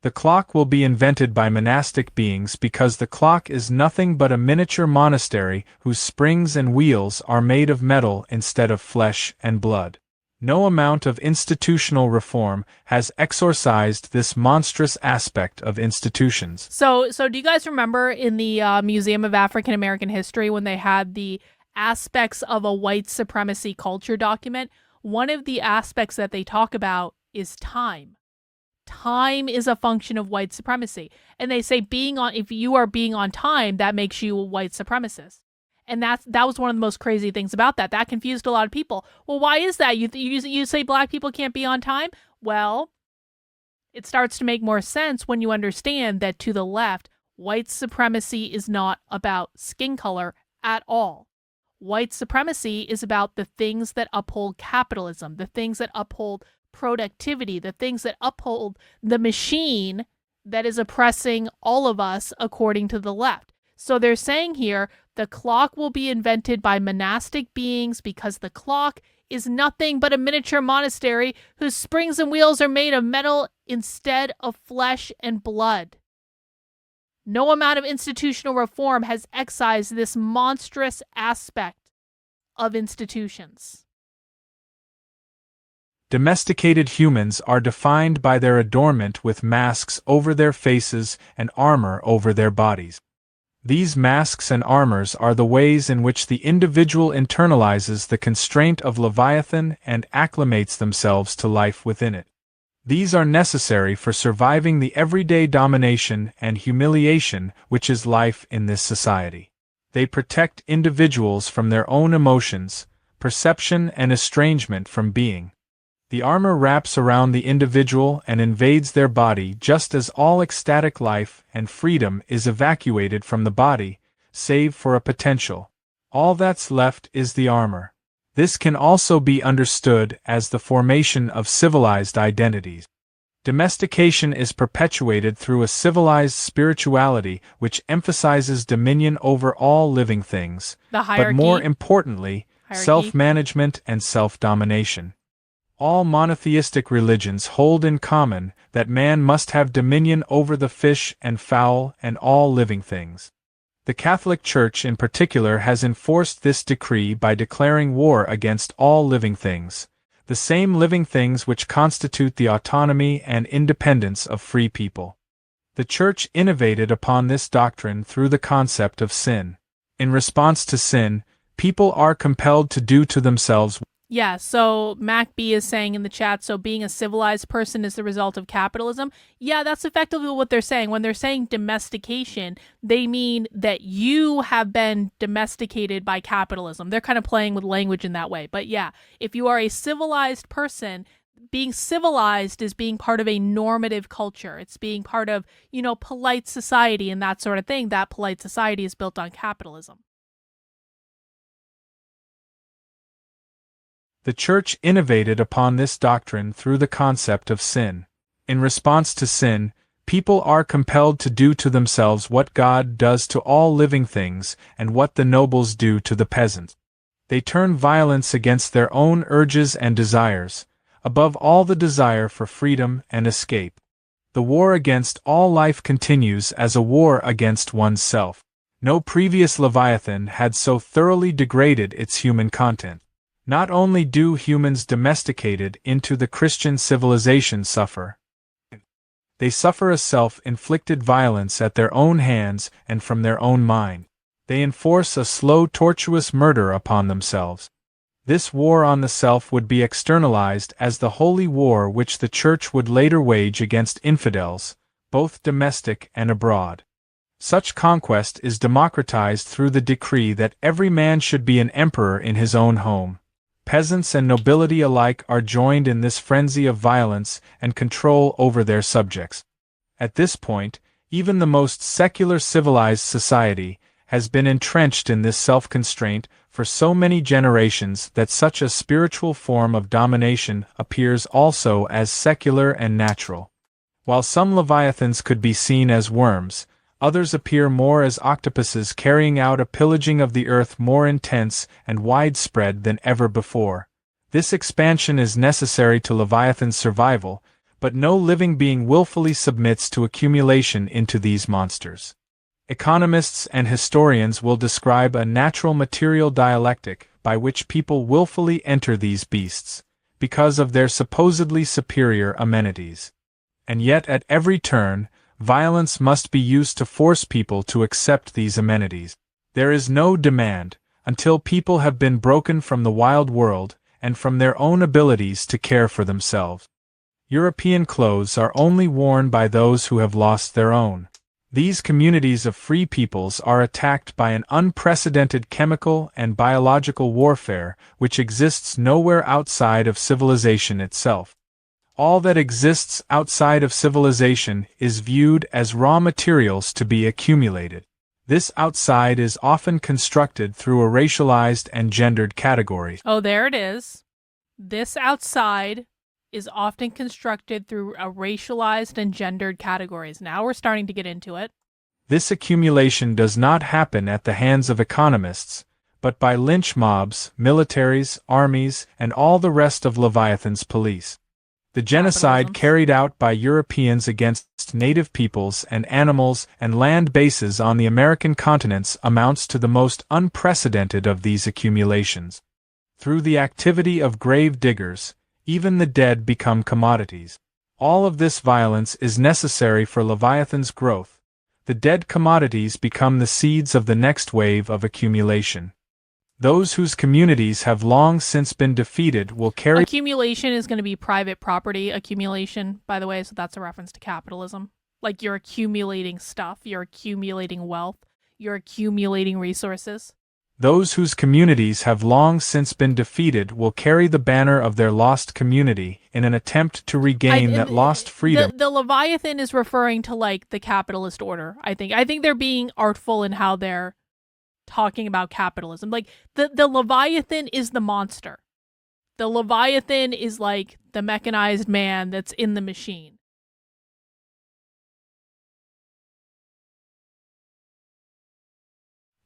The clock will be invented by monastic beings because the clock is nothing but a miniature monastery whose springs and wheels are made of metal instead of flesh and blood. No amount of institutional reform has exorcised this monstrous aspect of institutions. So do you guys remember in the Museum of African American History when they had the aspects of a white supremacy culture document? One of the aspects that they talk about is time. Time is a function of white supremacy. And they say if you are being on time, that makes you a white supremacist. And that was one of the most crazy things about that. That confused a lot of people. Well, why is that? You say black people can't be on time? Well, it starts to make more sense when you understand that to the left, white supremacy is not about skin color at all. White supremacy is about the things that uphold capitalism, the things that uphold productivity, the things that uphold the machine that is oppressing all of us according to the left. So they're saying here, the clock will be invented by monastic beings because the clock is nothing but a miniature monastery whose springs and wheels are made of metal instead of flesh and blood. No amount of institutional reform has excised this monstrous aspect of institutions. Domesticated humans are defined by their adornment with masks over their faces and armor over their bodies. These masks and armors are the ways in which the individual internalizes the constraint of Leviathan and acclimates themselves to life within it. These are necessary for surviving the everyday domination and humiliation which is life in this society. They protect individuals from their own emotions, perception, and estrangement from being. The armor wraps around the individual and invades their body just as all ecstatic life and freedom is evacuated from the body, save for a potential. All that's left is the armor. This can also be understood as the formation of civilized identities. Domestication is perpetuated through a civilized spirituality which emphasizes dominion over all living things, The hierarchy. but more importantly, self-management and self-domination. All monotheistic religions hold in common that man must have dominion over the fish and fowl and all living things. The Catholic Church in particular has enforced this decree by declaring war against all living things, the same living things which constitute the autonomy and independence of free people. The Church innovated upon this doctrine through the concept of sin. In response to sin, people are compelled to do to themselves. Yeah, so MacB is saying in the chat, so being a civilized person is the result of capitalism. Yeah, that's effectively what they're saying. When they're saying domestication, they mean that you have been domesticated by capitalism. They're kind of playing with language in that way. But yeah, if you are a civilized person, being civilized is being part of a normative culture. It's being part of, polite society and that sort of thing. That polite society is built on capitalism. The Church innovated upon this doctrine through the concept of sin. In response to sin, people are compelled to do to themselves what God does to all living things and what the nobles do to the peasant. They turn violence against their own urges and desires, above all the desire for freedom and escape. The war against all life continues as a war against oneself. No previous Leviathan had so thoroughly degraded its human content. Not only do humans domesticated into the Christian civilization suffer, they suffer a self-inflicted violence at their own hands and from their own mind. They enforce a slow, tortuous murder upon themselves. This war on the self would be externalized as the holy war which the Church would later wage against infidels, both domestic and abroad. Such conquest is democratized through the decree that every man should be an emperor in his own home. Peasants and nobility alike are joined in this frenzy of violence and control over their subjects. At this point, even the most secular civilized society has been entrenched in this self-constraint for so many generations that such a spiritual form of domination appears also as secular and natural. While some leviathans could be seen as worms, others appear more as octopuses carrying out a pillaging of the earth more intense and widespread than ever before. This expansion is necessary to Leviathan's survival, but no living being willfully submits to accumulation into these monsters. Economists and historians will describe a natural material dialectic by which people willfully enter these beasts, because of their supposedly superior amenities. And yet at every turn, violence must be used to force people to accept these amenities. There is no demand, until people have been broken from the wild world, and from their own abilities to care for themselves. European clothes are only worn by those who have lost their own. These communities of free peoples are attacked by an unprecedented chemical and biological warfare which exists nowhere outside of civilization itself. All that exists outside of civilization is viewed as raw materials to be accumulated. This outside is often constructed through a racialized and gendered category. Oh, there it is. This outside is often constructed through a racialized and gendered categories. Now we're starting to get into it. This accumulation does not happen at the hands of economists, but by lynch mobs, militaries, armies, and all the rest of Leviathan's police. The genocide carried out by Europeans against native peoples and animals and land bases on the American continents amounts to the most unprecedented of these accumulations. Through the activity of grave diggers, Even the dead become commodities. All of this violence is necessary for Leviathan's growth. The dead commodities become the seeds of the next wave of accumulation. Those whose communities have long since been defeated will carry... Accumulation is going to be private property accumulation, by the way, so that's a reference to capitalism. Like, you're accumulating stuff, you're accumulating wealth, you're accumulating resources. Those whose communities have long since been defeated will carry the banner of their lost community in an attempt to regain that lost freedom. The Leviathan is referring to, like, the capitalist order, I think. I think they're being artful in how they're talking about capitalism. Like, the Leviathan is the monster. The Leviathan is, like, the mechanized man that's in the machine.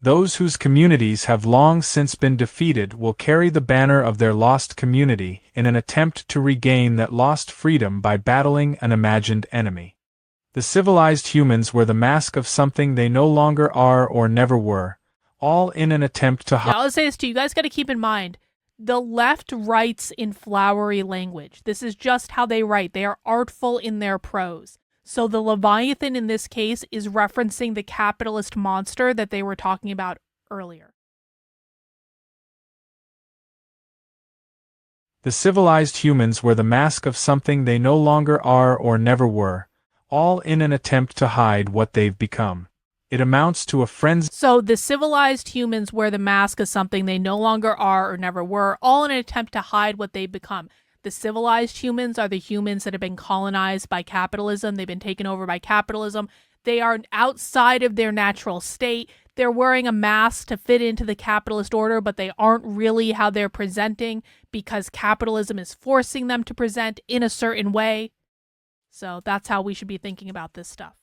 Those whose communities have long since been defeated will carry the banner of their lost community in an attempt to regain that lost freedom by battling an imagined enemy. The civilized humans were the mask of something they no longer are or never were, all in an attempt to... I'll say this too, you guys got to keep in mind, the left writes in flowery language. This is just how they write. They are artful in their prose. So the Leviathan in this case is referencing the capitalist monster that they were talking about earlier. The civilized humans were the mask of something they no longer are or never were, all in an attempt to hide what they've become. It amounts to a frenzy. So the civilized humans wear the mask of something they no longer are or never were, all in an attempt to hide what they've become. The civilized humans are the humans that have been colonized by capitalism. They've been taken over by capitalism. They are outside of their natural state. They're wearing a mask to fit into the capitalist order, but they aren't really how they're presenting because capitalism is forcing them to present in a certain way. So that's how we should be thinking about this stuff.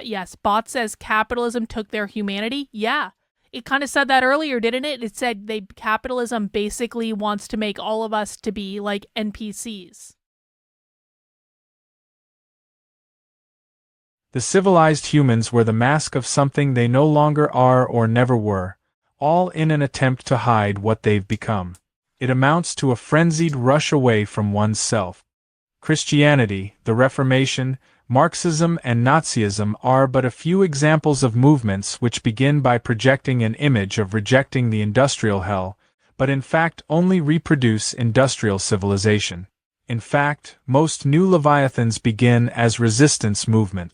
Yes, Bot says capitalism took their humanity. Yeah. It kind of said that earlier, didn't it? It said capitalism basically wants to make all of us to be like NPCs. The civilized humans were the mask of something they no longer are or never were, all in an attempt to hide what they've become. It amounts to a frenzied rush away from oneself. Christianity, the Reformation, Marxism and Nazism are but a few examples of movements which begin by projecting an image of rejecting the industrial hell, but in fact only reproduce industrial civilization. In fact, most new Leviathans begin as resistance movement.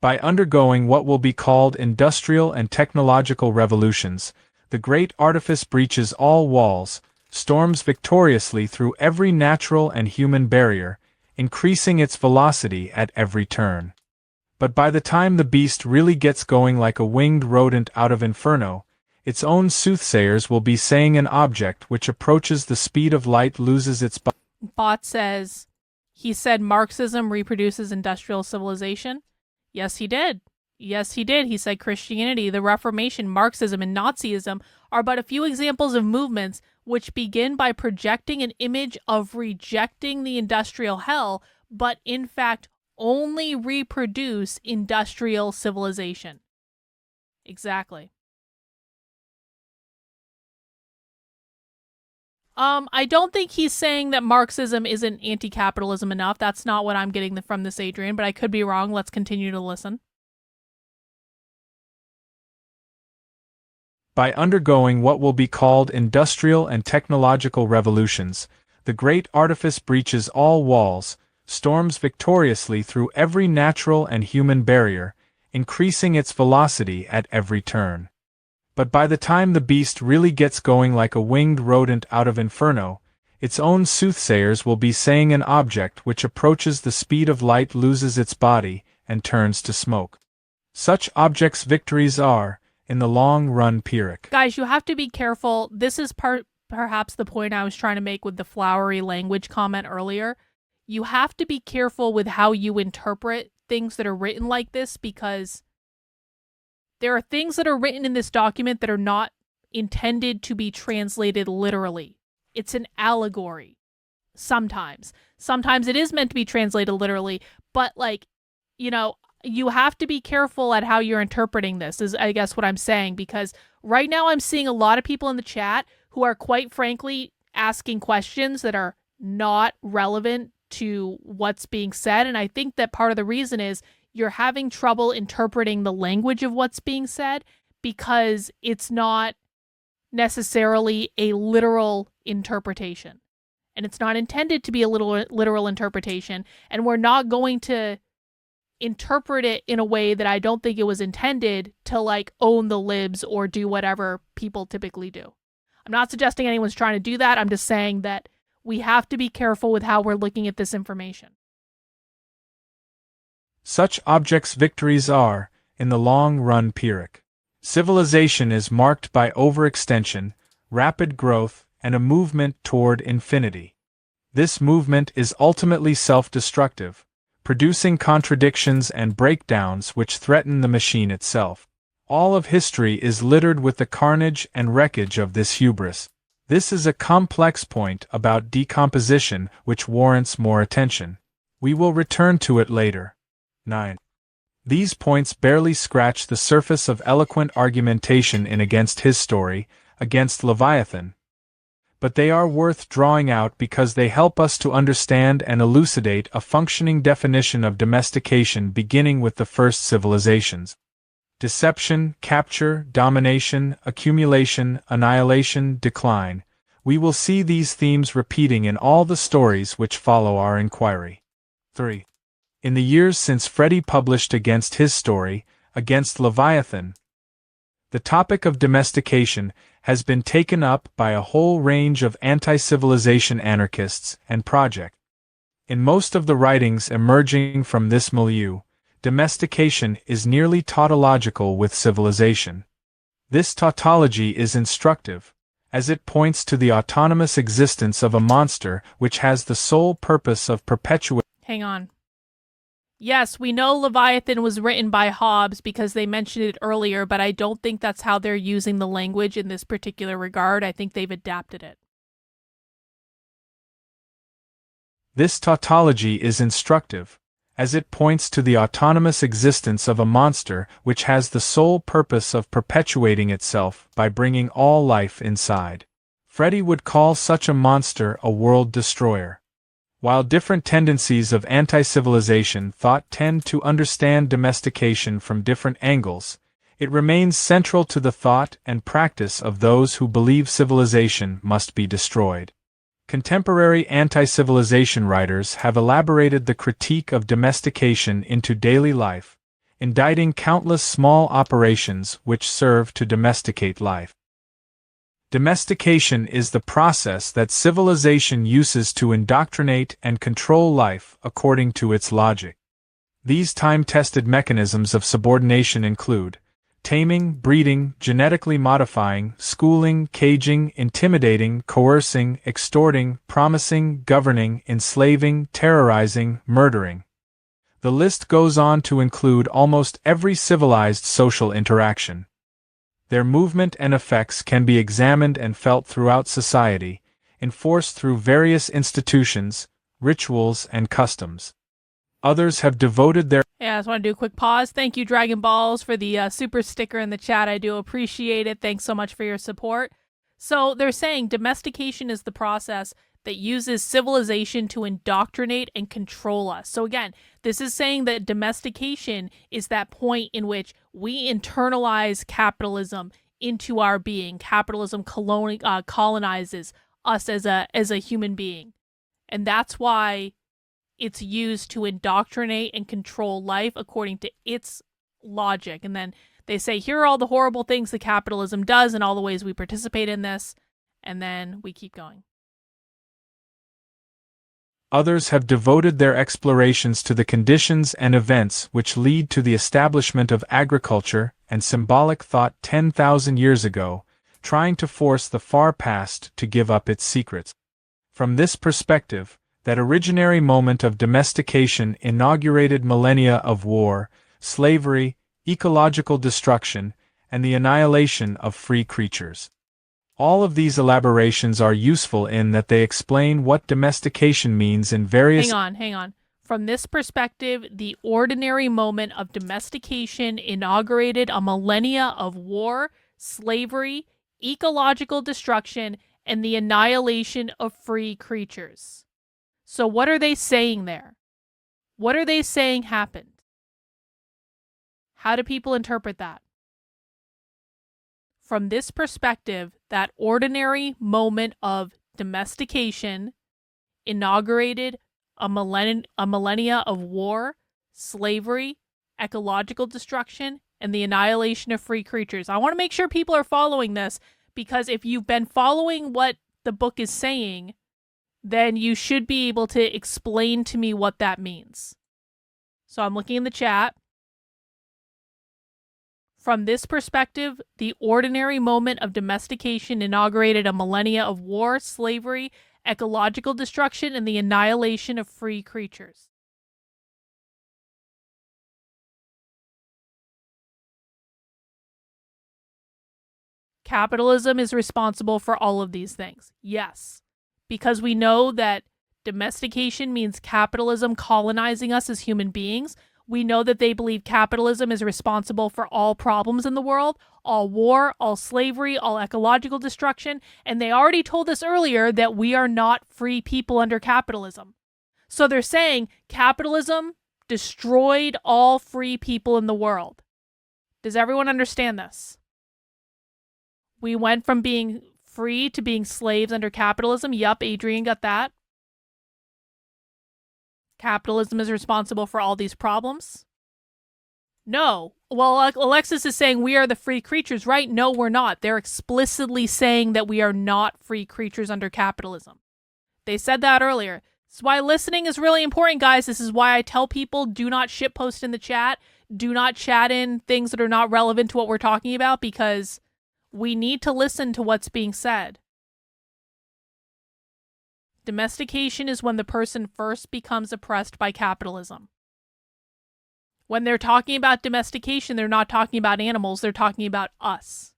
By undergoing what will be called industrial and technological revolutions, the great artifice breaches all walls, storms victoriously through every natural and human barrier, increasing its velocity at every turn. But by the time the beast really gets going like a winged rodent out of Inferno, its own soothsayers will be saying an object which approaches the speed of light loses its... Bot says, he said Marxism reproduces industrial civilization. Yes, he did. Yes, he did. He said Christianity, the Reformation, Marxism, and Nazism are but a few examples of movements which begin by projecting an image of rejecting the industrial hell, but in fact only reproduce industrial civilization. Exactly. I don't think he's saying that Marxism isn't anti-capitalism enough. That's not what I'm getting from this, Adrian, but I could be wrong. Let's continue to listen. By undergoing what will be called industrial and technological revolutions, the great artifice breaches all walls, storms victoriously through every natural and human barrier, increasing its velocity at every turn. But by the time the beast really gets going like a winged rodent out of Inferno, its own soothsayers will be saying an object which approaches the speed of light loses its body and turns to smoke. Such objects' victories are, in the long run, Pyrrhic. Guys, you have to be careful. This is perhaps the point I was trying to make with the flowery language comment earlier. You have to be careful with how you interpret things that are written like this, because there are things that are written in this document that are not intended to be translated literally. It's an allegory. Sometimes. Sometimes it is meant to be translated literally, but you have to be careful at how you're interpreting this, is I guess what I'm saying, because right now I'm seeing a lot of people in the chat who are quite frankly asking questions that are not relevant to what's being said. And I think that part of the reason is you're having trouble interpreting the language of what's being said because it's not necessarily a literal interpretation. And it's not intended to be a literal interpretation. And we're not going to interpret it in a way that I don't think it was intended to like own the libs or do whatever people typically do. I'm not suggesting anyone's trying to do that. I'm just saying that we have to be careful with how we're looking at this information. Such objects' victories are, in the long run, Pyrrhic. Civilization is marked by overextension, rapid growth, and a movement toward infinity. This movement is ultimately self-destructive, producing contradictions and breakdowns which threaten the machine itself. All of history is littered with the carnage and wreckage of this hubris. This is a complex point about decomposition which warrants more attention. We will return to it later. 9. These points barely scratch the surface of eloquent argumentation in Against His Story, Against Leviathan. But they are worth drawing out because they help us to understand and elucidate a functioning definition of domestication beginning with the first civilizations. Deception, capture, domination, accumulation, annihilation, decline. We will see these themes repeating in all the stories which follow our inquiry. 3. In the years since Fredy published Against His Story, Against Leviathan, the topic of domestication has been taken up by a whole range of anti-civilization anarchists and projects. In most of the writings emerging from this milieu, domestication is nearly tautological with civilization. This tautology is instructive, as it points to the autonomous existence of a monster which has the sole purpose of perpetuating. Hang on. Yes, we know Leviathan was written by Hobbes because they mentioned it earlier, but I don't think that's how they're using the language in this particular regard. I think they've adapted it. This tautology is instructive, as it points to the autonomous existence of a monster which has the sole purpose of perpetuating itself by bringing all life inside. Fredy would call such a monster a world destroyer. While different tendencies of anti-civilization thought tend to understand domestication from different angles, it remains central to the thought and practice of those who believe civilization must be destroyed. Contemporary anti-civilization writers have elaborated the critique of domestication into daily life, indicting countless small operations which serve to domesticate life. Domestication is the process that civilization uses to indoctrinate and control life according to its logic. These time-tested mechanisms of subordination include taming, breeding, genetically modifying, schooling, caging, intimidating, coercing, extorting, promising, governing, enslaving, terrorizing, murdering. The list goes on to include almost every civilized social interaction. Their movement and effects can be examined and felt throughout society, enforced through various institutions, rituals, and customs. Others have devoted their... Yeah, I just want to do a quick pause. Thank you, Dragon Balls, for the super sticker in the chat. I do appreciate it. Thanks so much for your support. So they're saying domestication is the process that uses civilization to indoctrinate and control us. So again, this is saying that domestication is that point in which we internalize capitalism into our being. Capitalism colonizes us as a human being. And that's why it's used to indoctrinate and control life according to its logic. And then they say, here are all the horrible things that capitalism does and all the ways we participate in this. And then we keep going. Others have devoted their explorations to the conditions and events which lead to the establishment of agriculture and symbolic thought 10,000 years ago, trying to force the far past to give up its secrets. From this perspective, that originary moment of domestication inaugurated millennia of war, slavery, ecological destruction, and the annihilation of free creatures. All of these elaborations are useful in that they explain what domestication means in various... Hang on. From this perspective, the ordinary moment of domestication inaugurated a millennia of war, slavery, ecological destruction, and the annihilation of free creatures. So what are they saying there? What are they saying happened? How do people interpret that? From this perspective, that ordinary moment of domestication inaugurated a millennia of war, slavery, ecological destruction, and the annihilation of free creatures. I want to make sure people are following this, because if you've been following what the book is saying, then you should be able to explain to me what that means. So I'm looking in the chat. From this perspective, the ordinary moment of domestication inaugurated a millennia of war, slavery, ecological destruction, and the annihilation of free creatures. Capitalism is responsible for all of these things. Yes, because we know that domestication means capitalism colonizing us as human beings. We know that they believe capitalism is responsible for all problems in the world, all war, all slavery, all ecological destruction, and they already told us earlier that we are not free people under capitalism. So they're saying capitalism destroyed all free people in the world. Does everyone understand this? We went from being free to being slaves under capitalism. Yup, Adrian got that. Capitalism is responsible for all these problems? No. Well, Alexis is saying we are the free creatures, right? No, we're not. They're explicitly saying that we are not free creatures under capitalism. They said that earlier. This is why listening is really important, guys. This is why I tell people, do not shitpost in the chat. Do not chat in things that are not relevant to what we're talking about, because we need to listen to what's being said. Domestication is when the person first becomes oppressed by capitalism. When they're talking about domestication, they're not talking about animals, they're talking about us.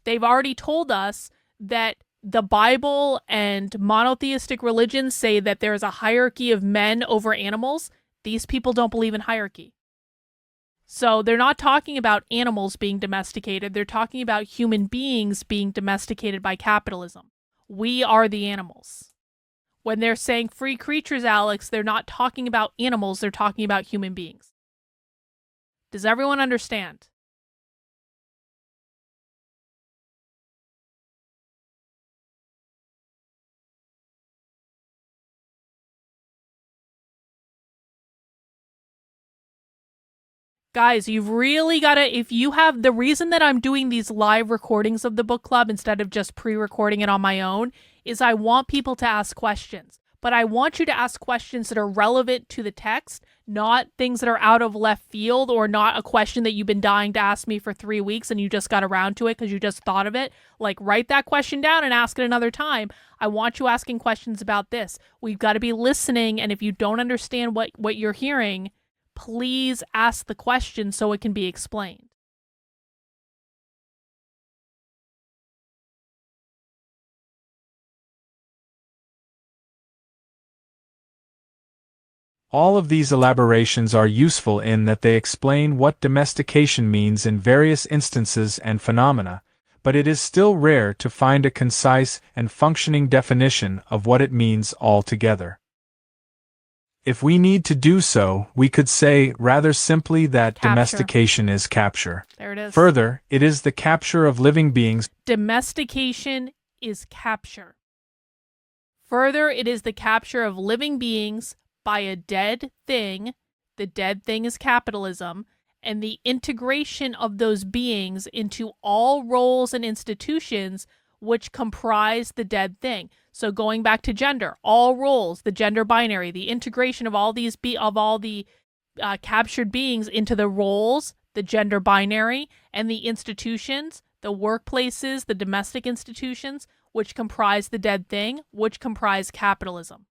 They've already told us that the Bible and monotheistic religions say that there is a hierarchy of men over animals. These people don't believe in hierarchy. So they're not talking about animals being domesticated, they're talking about human beings being domesticated by capitalism. We are the animals. When they're saying free creatures, Alex, they're not talking about animals, they're talking about human beings. Does everyone understand? Guys, you've really got to, if you have, the reason that I'm doing these live recordings of the book club instead of just pre-recording it on my own is I want people to ask questions. But I want you to ask questions that are relevant to the text, not things that are out of left field, or not a question that you've been dying to ask me for 3 weeks and you just got around to it because you just thought of it. Like, write that question down and ask it another time. I want you asking questions about this. We've got to be listening, and if you don't understand what you're hearing, please ask the question so it can be explained. All of these elaborations are useful in that they explain what domestication means in various instances and phenomena, but it is still rare to find a concise and functioning definition of what it means altogether. If we need to do so, we could say rather simply that domestication is capture. There it is. Further, it is the capture of living beings. Domestication is capture. Further, it is the capture of living beings by a dead thing. The dead thing is capitalism, and the integration of those beings into all roles and institutions which comprise the dead thing. So going back to gender, all roles, the gender binary, the integration of all these captured beings into the roles, the gender binary, and the institutions, the workplaces, the domestic institutions, which comprise the dead thing, which comprise capitalism.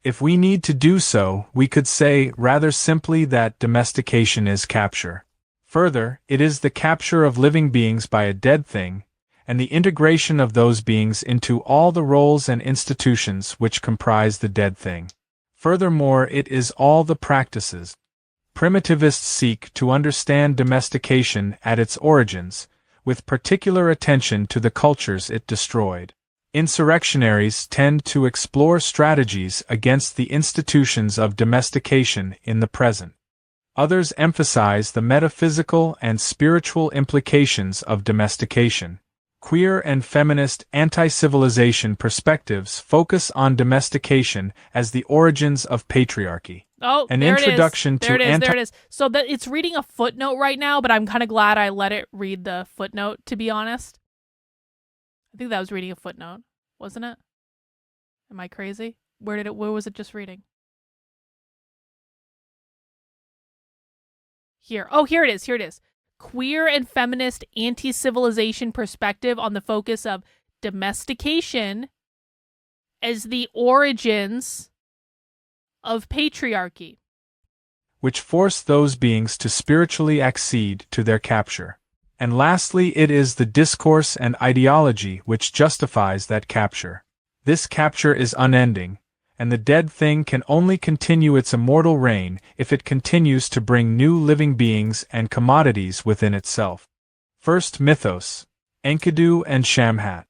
If we need to do so, we could say rather simply that domestication is capture. Further, it is the capture of living beings by a dead thing, and the integration of those beings into all the roles and institutions which comprise the dead thing. Furthermore, it is all the practices. Primitivists seek to understand domestication at its origins, with particular attention to the cultures it destroyed. Insurrectionaries tend to explore strategies against the institutions of domestication in the present. Others emphasize the metaphysical and spiritual implications of domestication. Queer and feminist anti-civilization perspectives focus on domestication as the origins of patriarchy. Oh, An there introduction it is. There to it is. There it is. So it's reading a footnote right now, but I'm kind of glad I let it read the footnote, to be honest. I think that was reading a footnote, wasn't it? Am I crazy? Where was it just reading? Here. Oh, here it is. Here it is. Queer and feminist anti-civilization perspective on the focus of domestication as the origins of patriarchy, which force those beings to spiritually accede to their capture. And lastly, it is the discourse and ideology which justifies that capture. This capture is unending, and the dead thing can only continue its immortal reign if it continues to bring new living beings and commodities within itself. First Mythos, Enkidu and Shamhat.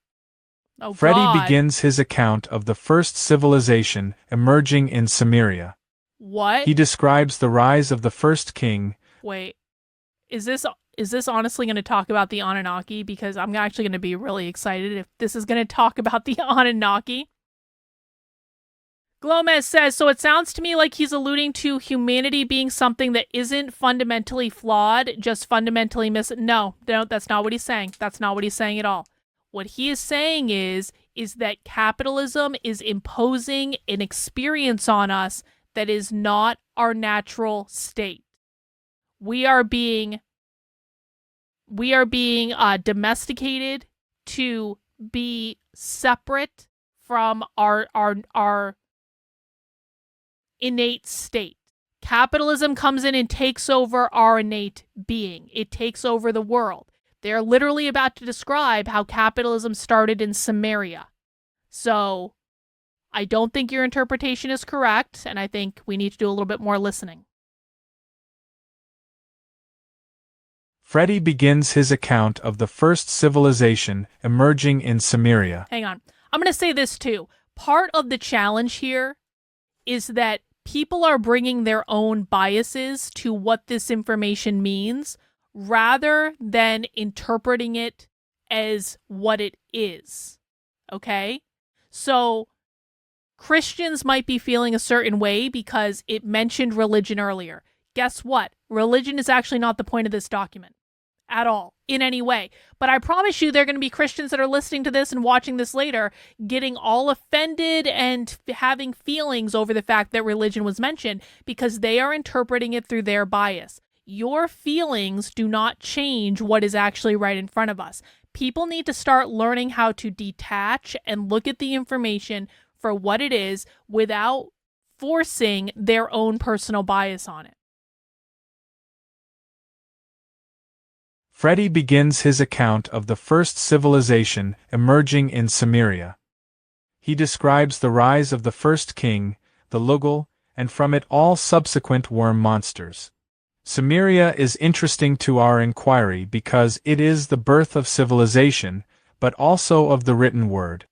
Oh, Fredy God. begins his account of the first civilization emerging in Sumeria. What? He describes the rise of the first king. Wait, is this honestly going to talk about the Anunnaki? Because I'm actually going to be really excited if this is going to talk about the Anunnaki. Glomez says, so it sounds to me like he's alluding to humanity being something that isn't fundamentally flawed, just fundamentally No, that's not what he's saying. That's not what he's saying at all. What he is saying is that capitalism is imposing an experience on us that is not our natural state. We are being domesticated to be separate from our innate state. Capitalism comes in and takes over our innate being. It takes over the world. They're literally about to describe how capitalism started in Sumeria. So, I don't think your interpretation is correct, and I think we need to do a little bit more listening. Fredy begins his account of the first civilization emerging in Sumeria. Hang on. I'm going to say this too. Part of the challenge here is that people are bringing their own biases to what this information means rather than interpreting it as what it is. Okay? So, Christians might be feeling a certain way because it mentioned religion earlier. Guess what? Religion is actually not the point of this document at all, in any way. But I promise you there are going to be Christians that are listening to this and watching this later, getting all offended and having feelings over the fact that religion was mentioned because they are interpreting it through their bias. Your feelings do not change what is actually right in front of us. People need to start learning how to detach and look at the information for what it is without forcing their own personal bias on it. Fredy begins his account of the first civilization emerging in Sumeria. He describes the rise of the first king, the Lugal, and from it all subsequent worm monsters. Sumeria is interesting to our inquiry because it is the birth of civilization, but also of the written word.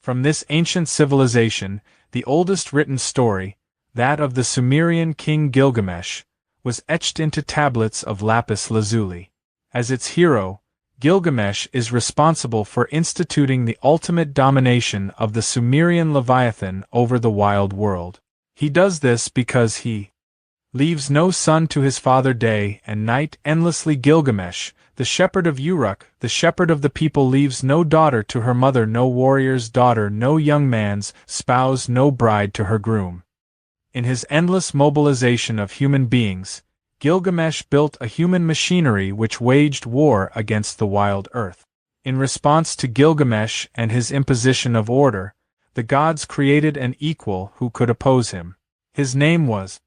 From this ancient civilization, the oldest written story, that of the Sumerian king Gilgamesh, was etched into tablets of lapis lazuli. As its hero, Gilgamesh is responsible for instituting the ultimate domination of the Sumerian Leviathan over the wild world. He does this because he leaves no son to his father day and night endlessly. Gilgamesh, the shepherd of Uruk, the shepherd of the people, leaves no daughter to her mother, no warrior's daughter, no young man's spouse, no bride to her groom. In his endless mobilization of human beings, Gilgamesh built a human machinery which waged war against the wild earth. In response to Gilgamesh and his imposition of order, the gods created an equal who could oppose him. His name was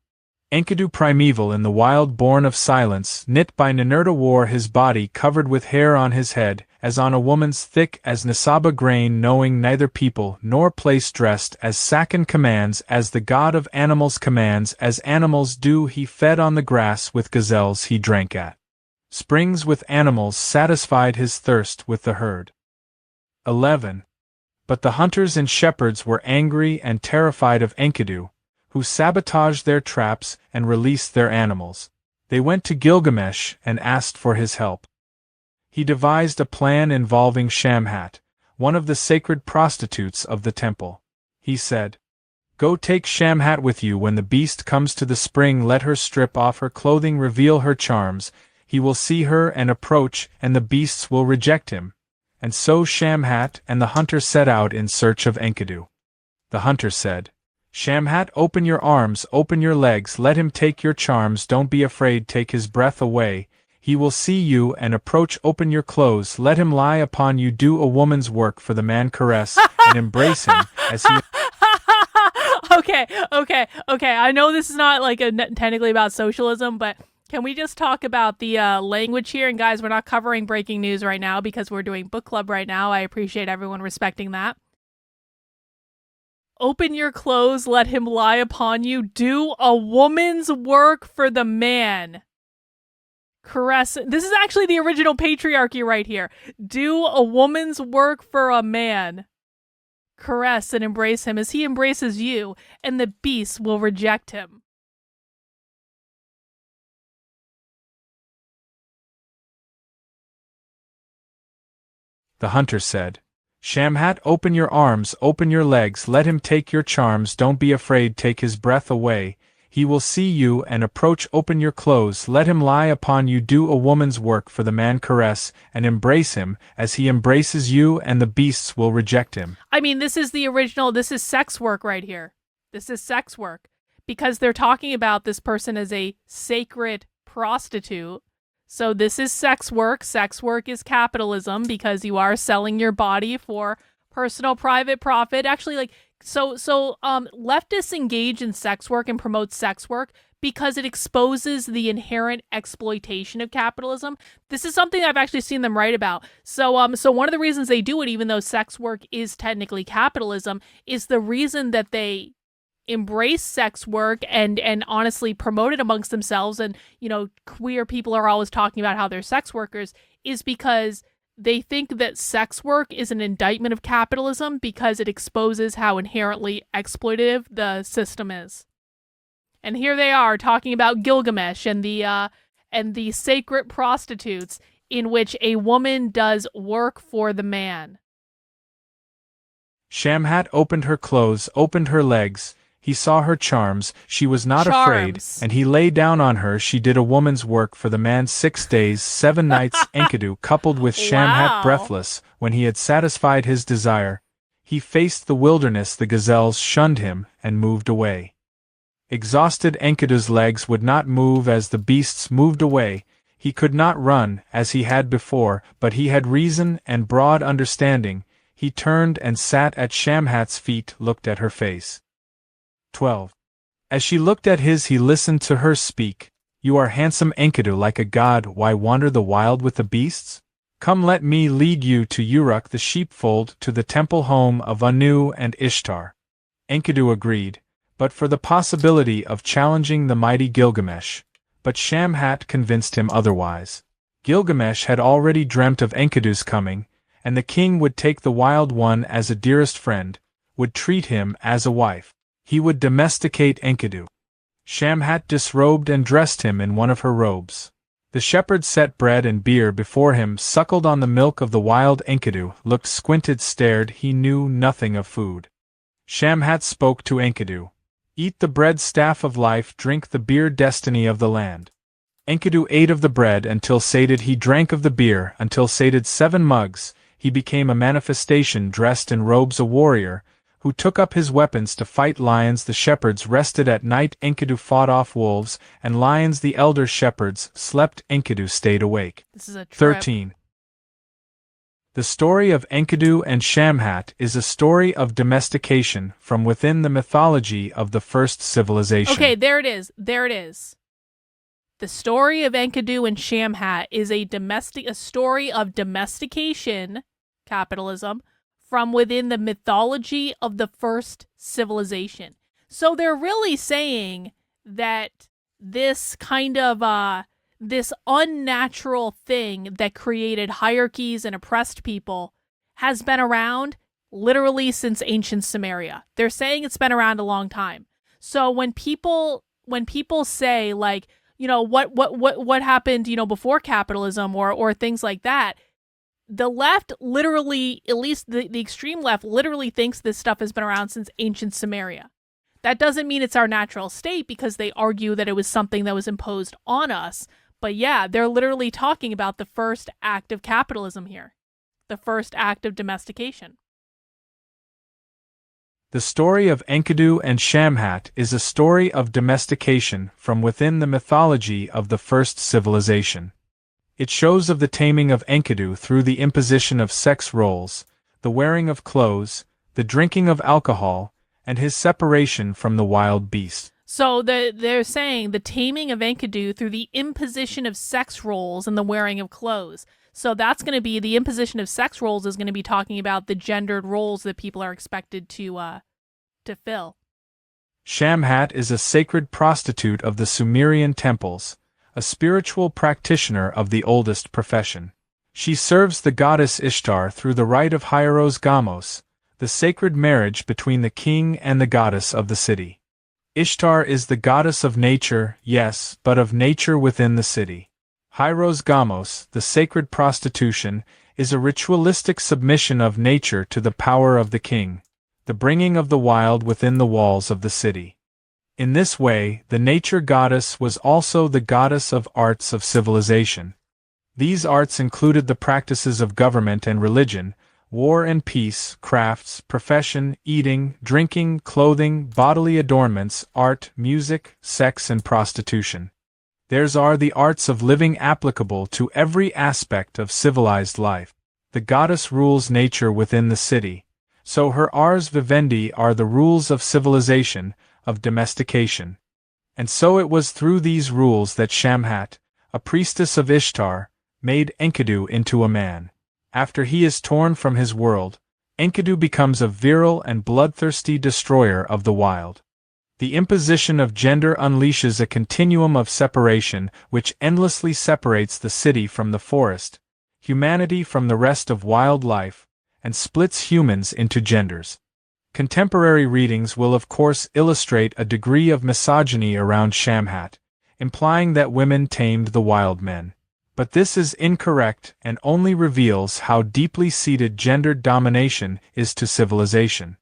Enkidu. Primeval in the wild, born of silence, knit by Ninurta, wore his body covered with hair on his head, as on a woman's, thick as Nisaba grain, knowing neither people nor place, dressed as Sakan commands, as the god of animals commands, as animals do. He fed on the grass, with gazelles he drank at Springs with animals satisfied his thirst with the herd. 11. But the hunters and shepherds were angry and terrified of Enkidu, who sabotaged their traps and released their animals. They went to Gilgamesh and asked for his help. He devised a plan involving Shamhat, one of the sacred prostitutes of the temple. He said, "Go take Shamhat with you. When the beast comes to the spring, let her strip off her clothing, reveal her charms. He will see her and approach, and the beasts will reject him." And so Shamhat and the hunter set out in search of Enkidu. The hunter said, "Shamhat, open your arms, open your legs, let him take your charms, don't be afraid, take his breath away. He will see you and approach, open your clothes, let him lie upon you, do a woman's work for the man, caress and embrace him as he..." Okay. I know this is not like technically about socialism, but can we just talk about the language here? And guys, we're not covering breaking news right now because we're doing book club right now. I appreciate everyone respecting that. Open your clothes, let him lie upon you, do a woman's work for the man. Caress. This is actually the original patriarchy right here. Do a woman's work for a man. Caress and embrace him as he embraces you, and the beasts will reject him. The hunter said, "Shamhat, open your arms, open your legs, let him take your charms, don't be afraid, take his breath away. He will see you and approach, open your clothes, let him lie upon you, do a woman's work for the man, caress and embrace him as he embraces you, and the beasts will reject him." I mean, this is the original, this is sex work right here. This is sex work. Because they're talking about this person as a sacred prostitute. So this is sex work. Sex work is capitalism because you are selling your body for personal private profit. Actually, like, So leftists engage in sex work and promote sex work because it exposes the inherent exploitation of capitalism. This is something I've actually seen them write about. So one of the reasons they do it, even though sex work is technically capitalism, is the reason that they embrace sex work and honestly promote it amongst themselves. And, you know, queer people are always talking about how they're sex workers, is because they think that sex work is an indictment of capitalism because it exposes how inherently exploitative the system is. And here they are talking about Gilgamesh and the sacred prostitutes in which a woman does work for the man. Shamhat opened her clothes, opened her legs. He saw her charms, she was not afraid, and he lay down on her. She did a woman's work for the man 6 days, 7 nights. Enkidu, coupled with Shamhat, breathless, when he had satisfied his desire, he faced the wilderness. The gazelles shunned him and moved away. Exhausted, Enkidu's legs would not move as the beasts moved away. He could not run as he had before, but he had reason and broad understanding. He turned and sat at Shamhat's feet, looked at her face. 12. As she looked at his, he listened to her speak. "You are handsome, Enkidu, like a god. Why wander the wild with the beasts? Come, let me lead you to Uruk the sheepfold, to the temple home of Anu and Ishtar." Enkidu agreed, but for the possibility of challenging the mighty Gilgamesh. But Shamhat convinced him otherwise. Gilgamesh had already dreamt of Enkidu's coming, and the king would take the wild one as a dearest friend, would treat him as a wife. He would domesticate Enkidu. Shamhat disrobed and dressed him in one of her robes. The shepherd set bread and beer before him, suckled on the milk of the wild Enkidu, looked, squinted, stared. He knew nothing of food. Shamhat spoke to Enkidu. "Eat the bread, staff of life, drink the beer, destiny of the land." Enkidu ate of the bread until sated. He drank of the beer until sated. 7 mugs. He became a manifestation, dressed in robes, a warrior, who took up his weapons to fight lions. The shepherds rested at night. Enkidu fought off wolves and lions. The elder shepherds slept. Enkidu stayed awake. This is a trip. 13. The story of Enkidu and Shamhat is a story of domestication from within the mythology of the first civilization. Okay, there it is. There it is. The story of Enkidu and Shamhat is a story of domestication, capitalism, from within the mythology of the first civilization. So they're really saying that this kind of this unnatural thing that created hierarchies and oppressed people has been around literally since ancient Sumeria. They're saying it's been around a long time. So when people say, like, you know, what happened, you know, before capitalism or things like that, the left literally, at least the extreme left, literally thinks this stuff has been around since ancient Sumeria. That doesn't mean it's our natural state, because they argue that it was something that was imposed on us. But yeah, they're literally talking about the first act of capitalism here, the first act of domestication. The story of Enkidu and Shamhat is a story of domestication from within the mythology of the first civilization. It shows of the taming of Enkidu through the imposition of sex roles, the wearing of clothes, the drinking of alcohol, and his separation from the wild beasts. So they're saying the taming of Enkidu through the imposition of sex roles and the wearing of clothes. So that's going to be, the imposition of sex roles is going to be talking about the gendered roles that people are expected to fill. Shamhat is a sacred prostitute of the Sumerian temples, a spiritual practitioner of the oldest profession. She serves the goddess Ishtar through the rite of Hieros Gamos, the sacred marriage between the king and the goddess of the city. Ishtar is the goddess of nature, yes, but of nature within the city. Hieros Gamos, the sacred prostitution, is a ritualistic submission of nature to the power of the king, the bringing of the wild within the walls of the city. In this way, the nature goddess was also the goddess of arts of civilization. These arts included the practices of government and religion, war and peace, crafts, profession, eating, drinking, clothing, bodily adornments, art, music, sex, and prostitution. Theirs are the arts of living applicable to every aspect of civilized life. The goddess rules nature within the city, so her ars vivendi are the rules of civilization, of domestication. And so it was through these rules that Shamhat, a priestess of Ishtar, made Enkidu into a man. After he is torn from his world, Enkidu becomes a virile and bloodthirsty destroyer of the wild. The imposition of gender unleashes a continuum of separation which endlessly separates the city from the forest, humanity from the rest of wildlife, and splits humans into genders. Contemporary readings will of course illustrate a degree of misogyny around Shamhat, implying that women tamed the wild men. But this is incorrect and only reveals how deeply seated gendered domination is to civilization.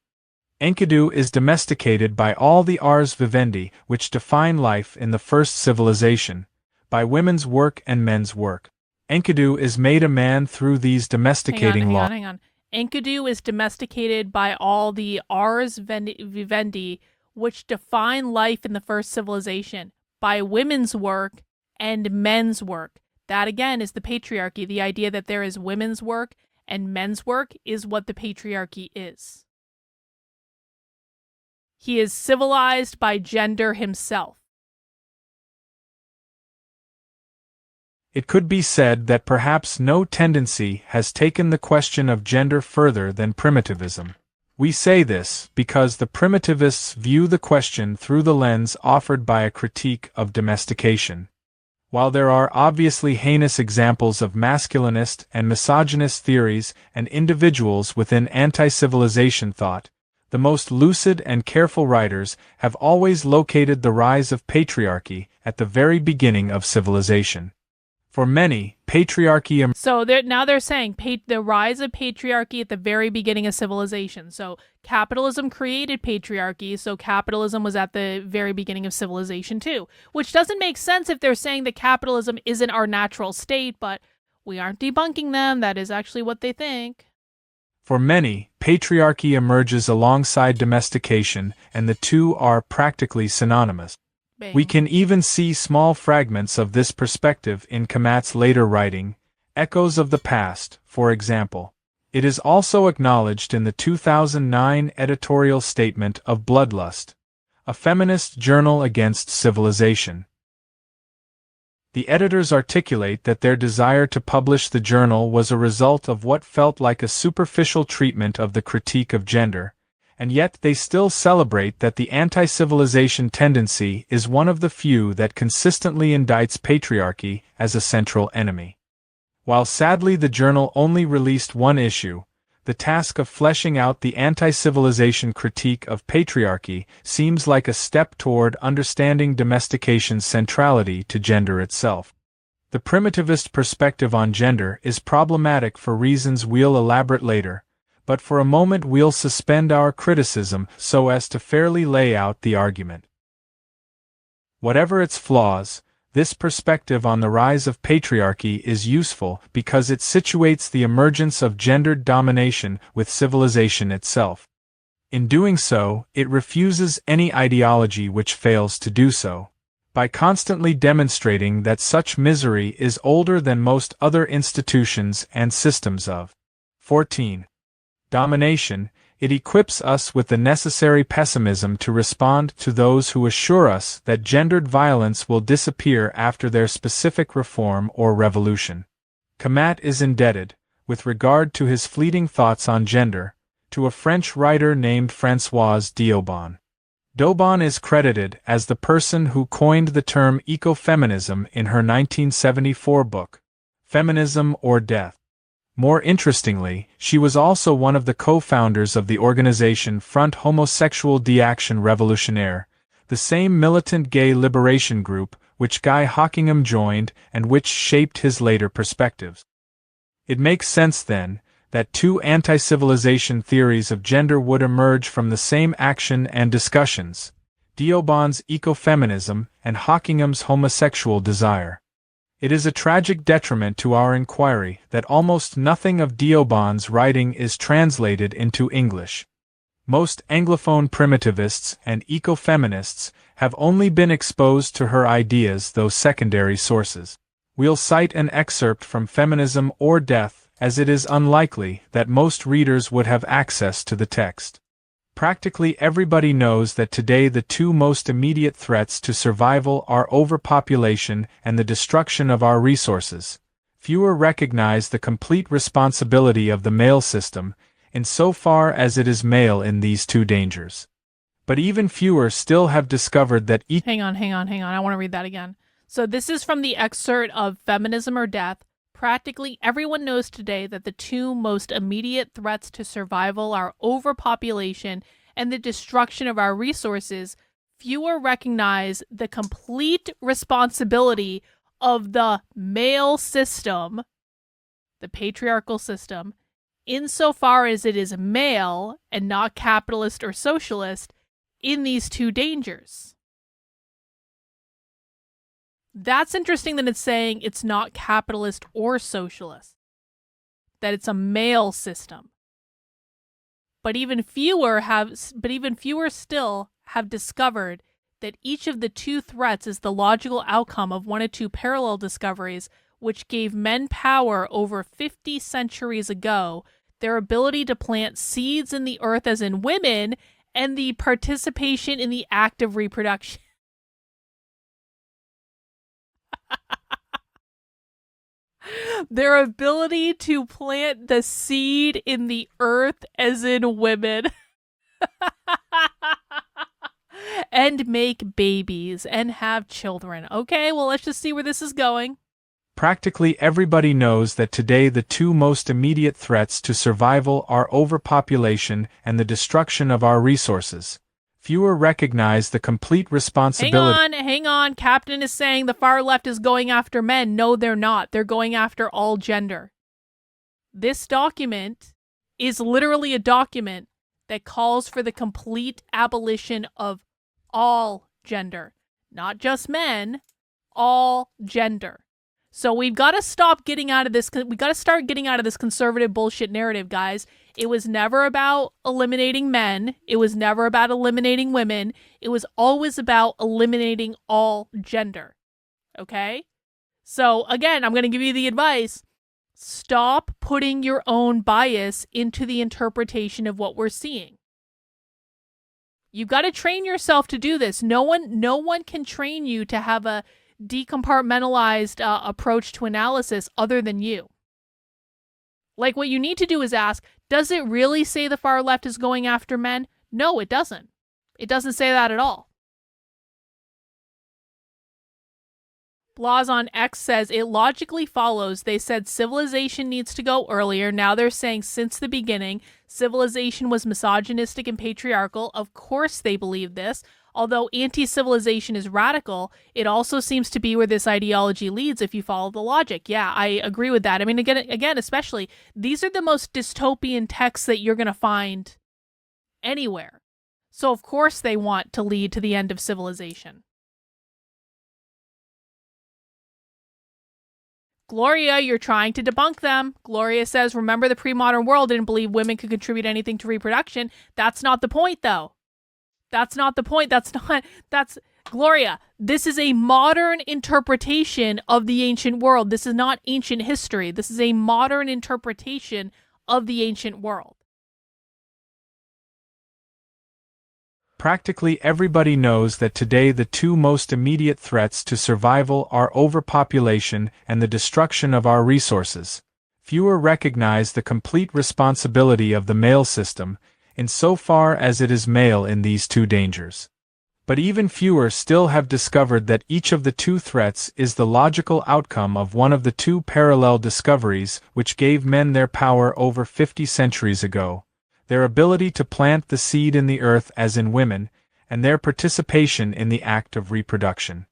Enkidu is domesticated by all the ars vivendi which define life in the first civilization, by women's work and men's work. Enkidu is made a man through these domesticating laws. Hang on. Enkidu is domesticated by all the ars vivendi which define life in the first civilization, by women's work and men's work. That again is the patriarchy. The idea that there is women's work and men's work is what the patriarchy is. He is civilized by gender himself. It could be said that perhaps no tendency has taken the question of gender further than primitivism. We say this because the primitivists view the question through the lens offered by a critique of domestication. While there are obviously heinous examples of masculinist and misogynist theories and individuals within anti-civilization thought, the most lucid and careful writers have always located the rise of patriarchy at the very beginning of civilization. For many, patriarchy So now they're saying the rise of patriarchy at the very beginning of civilization. So capitalism created patriarchy, so capitalism was at the very beginning of civilization too. Which doesn't make sense if they're saying that capitalism isn't our natural state, but we aren't debunking them. That is actually what they think. For many, patriarchy emerges alongside domestication, and the two are practically synonymous. We can even see small fragments of this perspective in Kamat's later writing, Echoes of the Past, for example. It is also acknowledged in the 2009 editorial statement of Bloodlust, a feminist journal against civilization. The editors articulate that their desire to publish the journal was a result of what felt like a superficial treatment of the critique of gender, and yet they still celebrate that the anti-civilization tendency is one of the few that consistently indicts patriarchy as a central enemy. While sadly the journal only released one issue, the task of fleshing out the anti-civilization critique of patriarchy seems like a step toward understanding domestication's centrality to gender itself. The primitivist perspective on gender is problematic for reasons we'll elaborate later, but for a moment we'll suspend our criticism so as to fairly lay out the argument. Whatever its flaws, this perspective on the rise of patriarchy is useful because it situates the emergence of gendered domination with civilization itself. In doing so, it refuses any ideology which fails to do so, by constantly demonstrating that such misery is older than most other institutions and systems of 14. Domination. It equips us with the necessary pessimism to respond to those who assure us that gendered violence will disappear after their specific reform or revolution. Kamat is indebted, with regard to his fleeting thoughts on gender, to a French writer named Françoise d'Aubonne. d'Aubonne is credited as the person who coined the term ecofeminism in her 1974 book, Feminism or Death. More interestingly, she was also one of the co-founders of the organization Front Homosexual d'Action Révolutionnaire, the same militant gay liberation group which Guy Hockingham joined and which shaped his later perspectives. It makes sense, then, that two anti-civilization theories of gender would emerge from the same action and discussions, d'Aubonne's ecofeminism and Hockingham's homosexual desire. It is a tragic detriment to our inquiry that almost nothing of d'Aubonne's writing is translated into English. Most Anglophone primitivists and ecofeminists have only been exposed to her ideas through secondary sources. We'll cite an excerpt from Feminism or Death, as it is unlikely that most readers would have access to the text. Practically everybody knows that today the two most immediate threats to survival are overpopulation and the destruction of our resources. Fewer recognize the complete responsibility of the male system, insofar as it is male in these two dangers. But even fewer still have discovered that each— Hang on. I want to read that again. So this is from the excerpt of Feminism or Death. Practically everyone knows today that the two most immediate threats to survival are overpopulation and the destruction of our resources. Fewer recognize the complete responsibility of the male system, the patriarchal system, insofar as it is male and not capitalist or socialist, in these two dangers. That's interesting that it's saying it's not capitalist or socialist, that it's a male system. But even fewer still have discovered that each of the two threats is the logical outcome of one of two parallel discoveries which gave men power over 50 centuries ago, their ability to plant seeds in the earth as in women, and the participation in the act of reproduction. Their ability to plant the seed in the earth as in women. And make babies and have children. Okay, well, let's just see where this is going. Practically everybody knows that today the two most immediate threats to survival are overpopulation and the destruction of our resources. Fewer recognize the complete responsibility— Hang on. Captain is saying the far left is going after men. No, they're not. They're going after all gender. This document is literally a document that calls for the complete abolition of all gender. Not just men, all gender. So we've got to stop getting out of this. We got to start getting out of this conservative bullshit narrative, guys. It was never about eliminating men. It was never about eliminating women. It was always about eliminating all gender. Okay? So again, I'm going to give you the advice. Stop putting your own bias into the interpretation of what we're seeing. You've got to train yourself to do this. No one can train you to have a decompartmentalized approach to analysis other than you. Like, what you need to do is ask, does it really say the far left is going after men? No, it doesn't. It doesn't say that at all. Blaz on X says, it logically follows. They said civilization needs to go earlier. Now they're saying since the beginning, civilization was misogynistic and patriarchal. Of course they believe this. Although anti-civilization is radical, it also seems to be where this ideology leads if you follow the logic. Yeah, I agree with that. I mean, again, especially, these are the most dystopian texts that you're going to find anywhere. So of course they want to lead to the end of civilization. Gloria, you're trying to debunk them. Gloria says, remember the pre-modern world didn't believe women could contribute anything to reproduction. That's not the point, though. That's not the point. That's Gloria. This is a modern interpretation of the ancient world. This is not ancient history. This is a modern interpretation of the ancient world. Practically everybody knows that today the two most immediate threats to survival are overpopulation and the destruction of our resources. Fewer recognize the complete responsibility of the male system, insofar as it is male in these two dangers. But even fewer still have discovered that each of the two threats is the logical outcome of one of the two parallel discoveries which gave men their power over 50 centuries ago: their ability to plant the seed in the earth as in women, and their participation in the act of reproduction.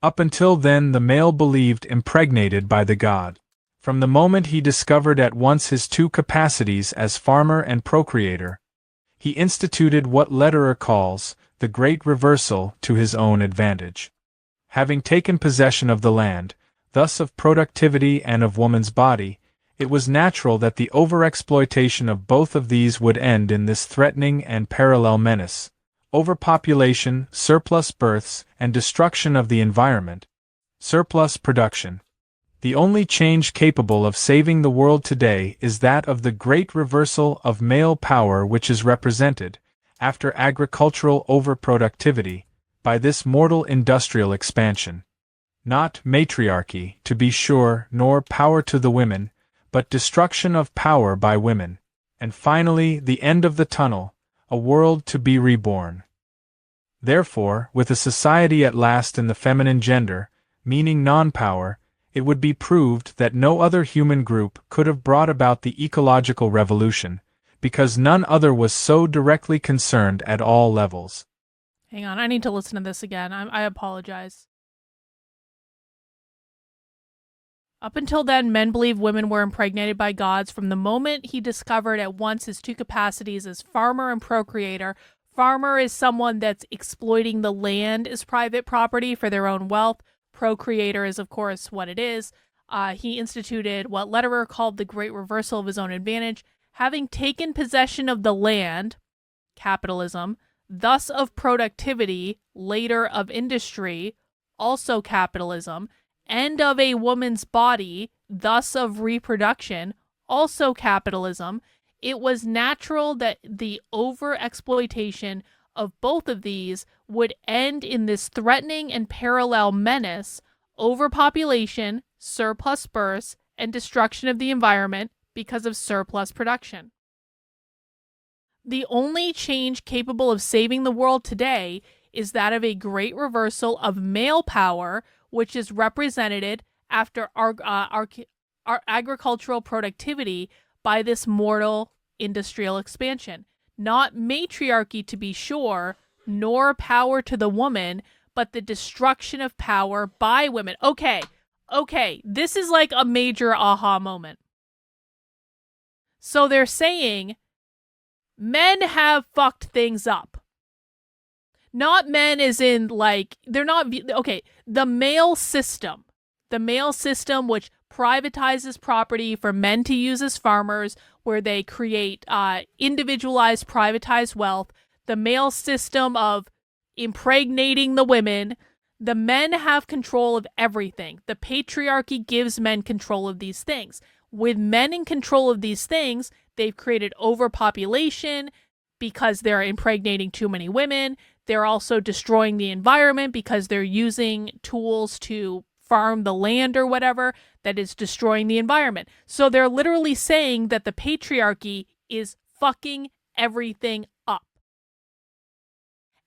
Up until then the male believed impregnated by the god. From the moment he discovered at once his two capacities as farmer and procreator, he instituted what Lederer calls the great reversal to his own advantage. Having taken possession of the land, thus of productivity and of woman's body, it was natural that the overexploitation of both of these would end in this threatening and parallel menace: overpopulation, surplus births, and destruction of the environment, surplus production. The only change capable of saving the world today is that of the great reversal of male power, which is represented, after agricultural overproductivity, by this mortal industrial expansion. Not matriarchy, to be sure, nor power to the women, but destruction of power by women, and finally the end of the tunnel, a world to be reborn. Therefore, with a society at last in the feminine gender, meaning non-power, it would be proved that no other human group could have brought about the ecological revolution, because none other was so directly concerned at all levels. Hang on, I need to listen to this again. I apologize. Up until then, men believed women were impregnated by gods. From the moment he discovered at once his two capacities as farmer and procreator. Farmer is someone that's exploiting the land as private property for their own wealth. Procreator is, of course, what it is. He instituted what Lederer called the great reversal of his own advantage. Having taken possession of the land, capitalism, thus of productivity, later of industry, also capitalism, and of a woman's body, thus of reproduction, also capitalism, it was natural that the overexploitation of both of these would end in this threatening and parallel menace: overpopulation, surplus births, and destruction of the environment because of surplus production. The only change capable of saving the world today is that of a great reversal of male power, which is represented after our agricultural productivity by this mortal industrial expansion. Not matriarchy, to be sure, nor power to the woman, but the destruction of power by women. Okay, this is like a major aha moment. So they're saying men have fucked things up. Not men as in, like, they're not, okay, the male system which privatizes property for men to use as farmers, where they create individualized privatized wealth, the male system of impregnating the women. The men have control of everything. The patriarchy gives men control of these things. With men in control of these things, they've created overpopulation because they're impregnating too many women. They're also destroying the environment because they're using tools to farm the land or whatever that is destroying the environment. So they're literally saying that the patriarchy is fucking everything up.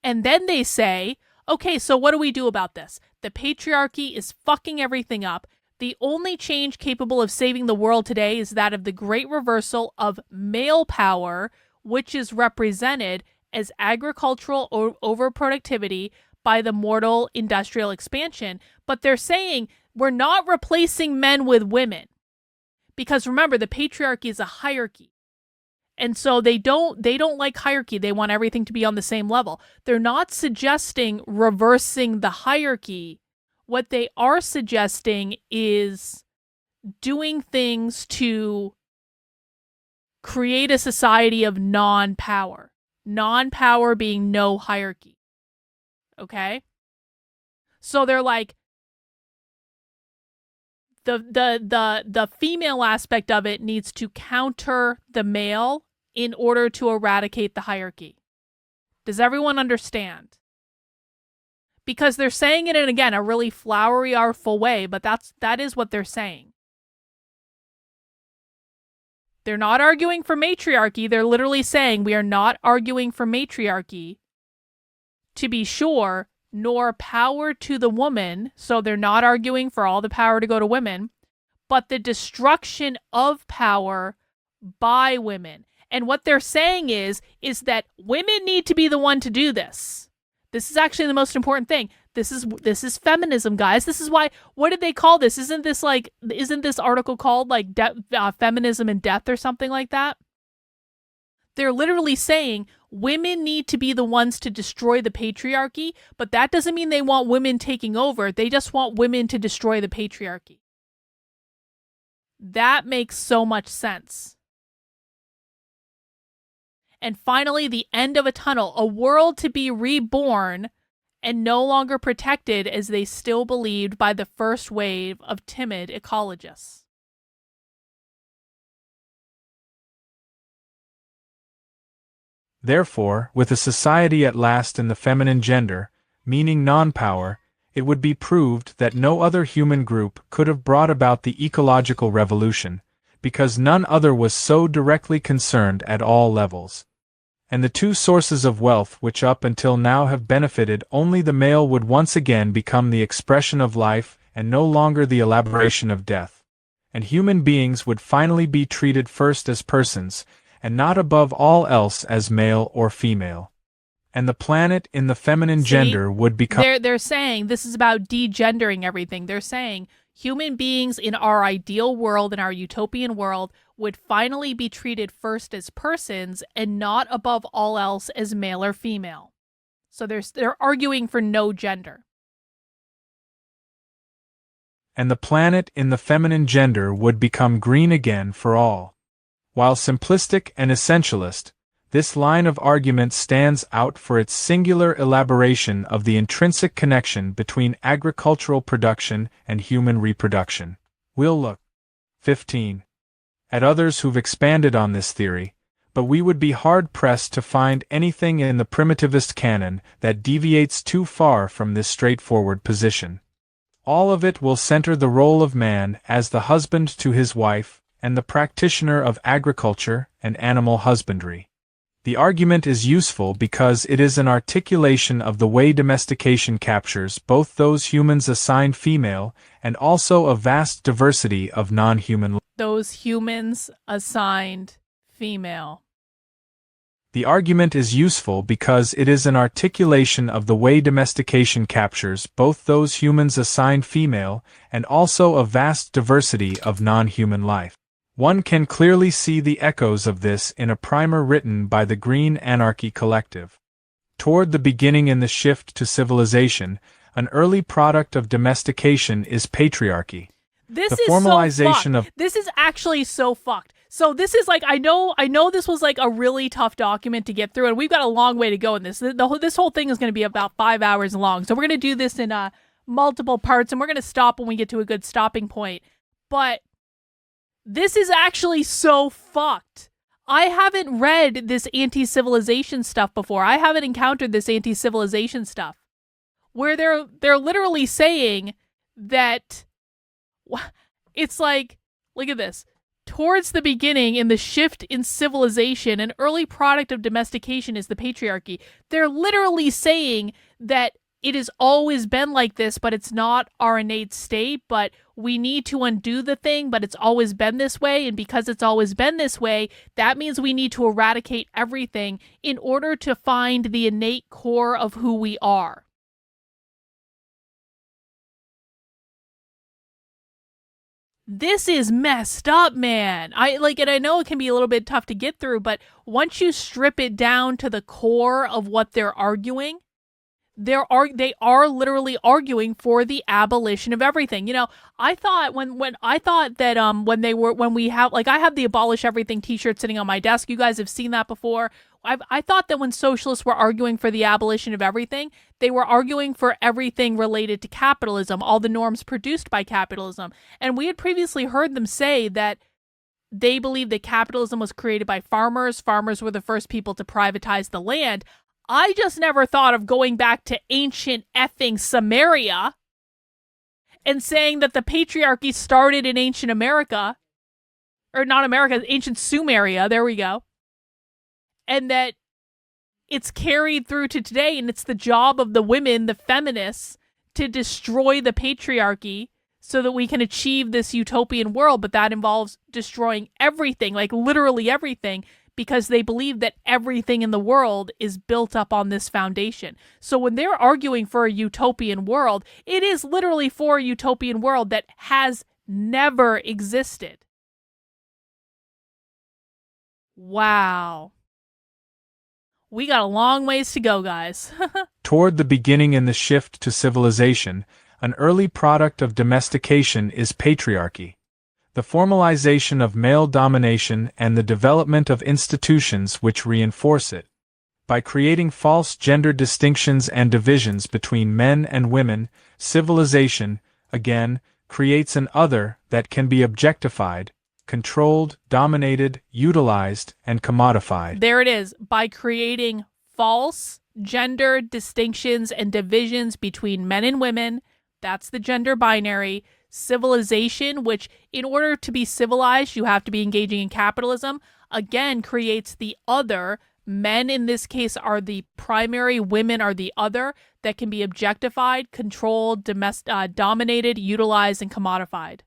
And then they say, okay, so what do we do about this? The patriarchy is fucking everything up. The only change capable of saving the world today is that of the great reversal of male power, which is represented as agricultural overproductivity by the mortal industrial expansion. But they're saying we're not replacing men with women. Because remember, the patriarchy is a hierarchy. And so they don't like hierarchy. They want everything to be on the same level. They're not suggesting reversing the hierarchy. What they are suggesting is doing things to create a society of non-power. Non-power being no hierarchy. Okay? So they're like, the female aspect of it needs to counter the male in order to eradicate the hierarchy. Does everyone understand? Because they're saying it in, again, a really flowery, artful way, but that is what they're saying. They're not arguing for matriarchy. They're literally saying we are not arguing for matriarchy, to be sure, nor power to the woman. So they're not arguing for all the power to go to women, but the destruction of power by women. And what they're saying is that women need to be the one to do this. This is actually the most important thing. This is feminism, guys. This is why, what did they call this? Isn't this article called like Feminism and Death or something like that? They're literally saying women need to be the ones to destroy the patriarchy, but that doesn't mean they want women taking over. They just want women to destroy the patriarchy. That makes so much sense. And finally, the end of a tunnel, a world to be reborn and no longer protected as they still believed by the first wave of timid ecologists. Therefore, with a society at last in the feminine gender, meaning non-power, it would be proved that no other human group could have brought about the ecological revolution, because none other was so directly concerned at all levels. And the two sources of wealth which up until now have benefited only the male would once again become the expression of life and no longer the elaboration of death. And human beings would finally be treated first as persons, and not above all else as male or female. And the planet in the feminine gender would become... They're saying this is about degendering everything. They're saying human beings in our ideal world, in our utopian world, would finally be treated first as persons and not above all else as male or female. So they're arguing for no gender. And the planet in the feminine gender would become green again for all. While simplistic and essentialist, this line of argument stands out for its singular elaboration of the intrinsic connection between agricultural production and human reproduction. We'll look 15 at others who've expanded on this theory, but we would be hard-pressed to find anything in the primitivist canon that deviates too far from this straightforward position. All of it will center the role of man as the husband to his wife and the practitioner of agriculture and animal husbandry. The argument is useful because it is an articulation of the way domestication captures both those humans assigned female and also a vast diversity of non-human. Those humans assigned female. The argument is useful because it is an articulation of the way domestication captures both those humans assigned female and also a vast diversity of non-human life. One can clearly see the echoes of this in a primer written by the Green Anarchy Collective. Toward the beginning in the shift to civilization, an early product of domestication is patriarchy. This the is formalization so fucked. This is actually so fucked. So this is like, I know this was like a really tough document to get through, and we've got a long way to go in this. This whole thing is going to be about 5 hours long. So we're going to do this in multiple parts, and we're going to stop when we get to a good stopping point. But this is actually so fucked. I haven't read this anti-civilization stuff before. I haven't encountered this anti-civilization stuff where they're literally saying that it's like, look at this. Towards the beginning, in the shift in civilization, an early product of domestication is the patriarchy. They're literally saying that it has always been like this, but it's not our innate state, but we need to undo the thing, but it's always been this way. And because it's always been this way, that means we need to eradicate everything in order to find the innate core of who we are. This is messed up, man. And I know it can be a little bit tough to get through, but once you strip it down to the core of what they're arguing, they are literally arguing for the abolition of everything. I thought when we have, like, I have the abolish everything t-shirt sitting on my desk. You guys have seen that before. I thought that when socialists were arguing for the abolition of everything, they were arguing for everything related to capitalism, all the norms produced by capitalism. And we had previously heard them say that they believed that capitalism was created by farmers. Farmers were the first people to privatize the land. I just never thought of going back to ancient effing Samaria and saying that the patriarchy started in ancient America, or not America, ancient Sumeria, there we go, and that it's carried through to today, and it's the job of the women, the feminists, to destroy the patriarchy so that we can achieve this utopian world, but that involves destroying everything, like literally everything, because they believe that everything in the world is built up on this foundation. So when they're arguing for a utopian world, it is literally for a utopian world that has never existed. Wow. We got a long ways to go, guys. Toward the beginning in the shift to civilization, an early product of domestication is patriarchy. The formalization of male domination and the development of institutions which reinforce it. By creating false gender distinctions and divisions between men and women, civilization, again, creates an other that can be objectified, controlled, dominated, utilized, and commodified. There it is. By creating false gender distinctions and divisions between men and women, that's the gender binary. Civilization, which in order to be civilized, you have to be engaging in capitalism, again creates the other. Men in this case are the primary, women are the other, that can be objectified, controlled, dominated, utilized, and commodified.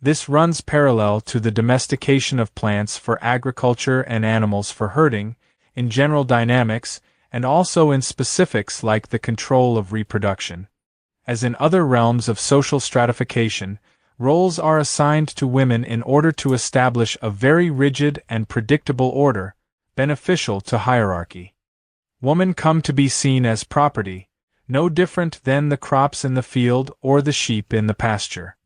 This runs parallel to the domestication of plants for agriculture and animals for herding, in general dynamics, and also in specifics like the control of reproduction. As in other realms of social stratification, roles are assigned to women in order to establish a very rigid and predictable order, beneficial to hierarchy. Women come to be seen as property, no different than the crops in the field or the sheep in the pasture.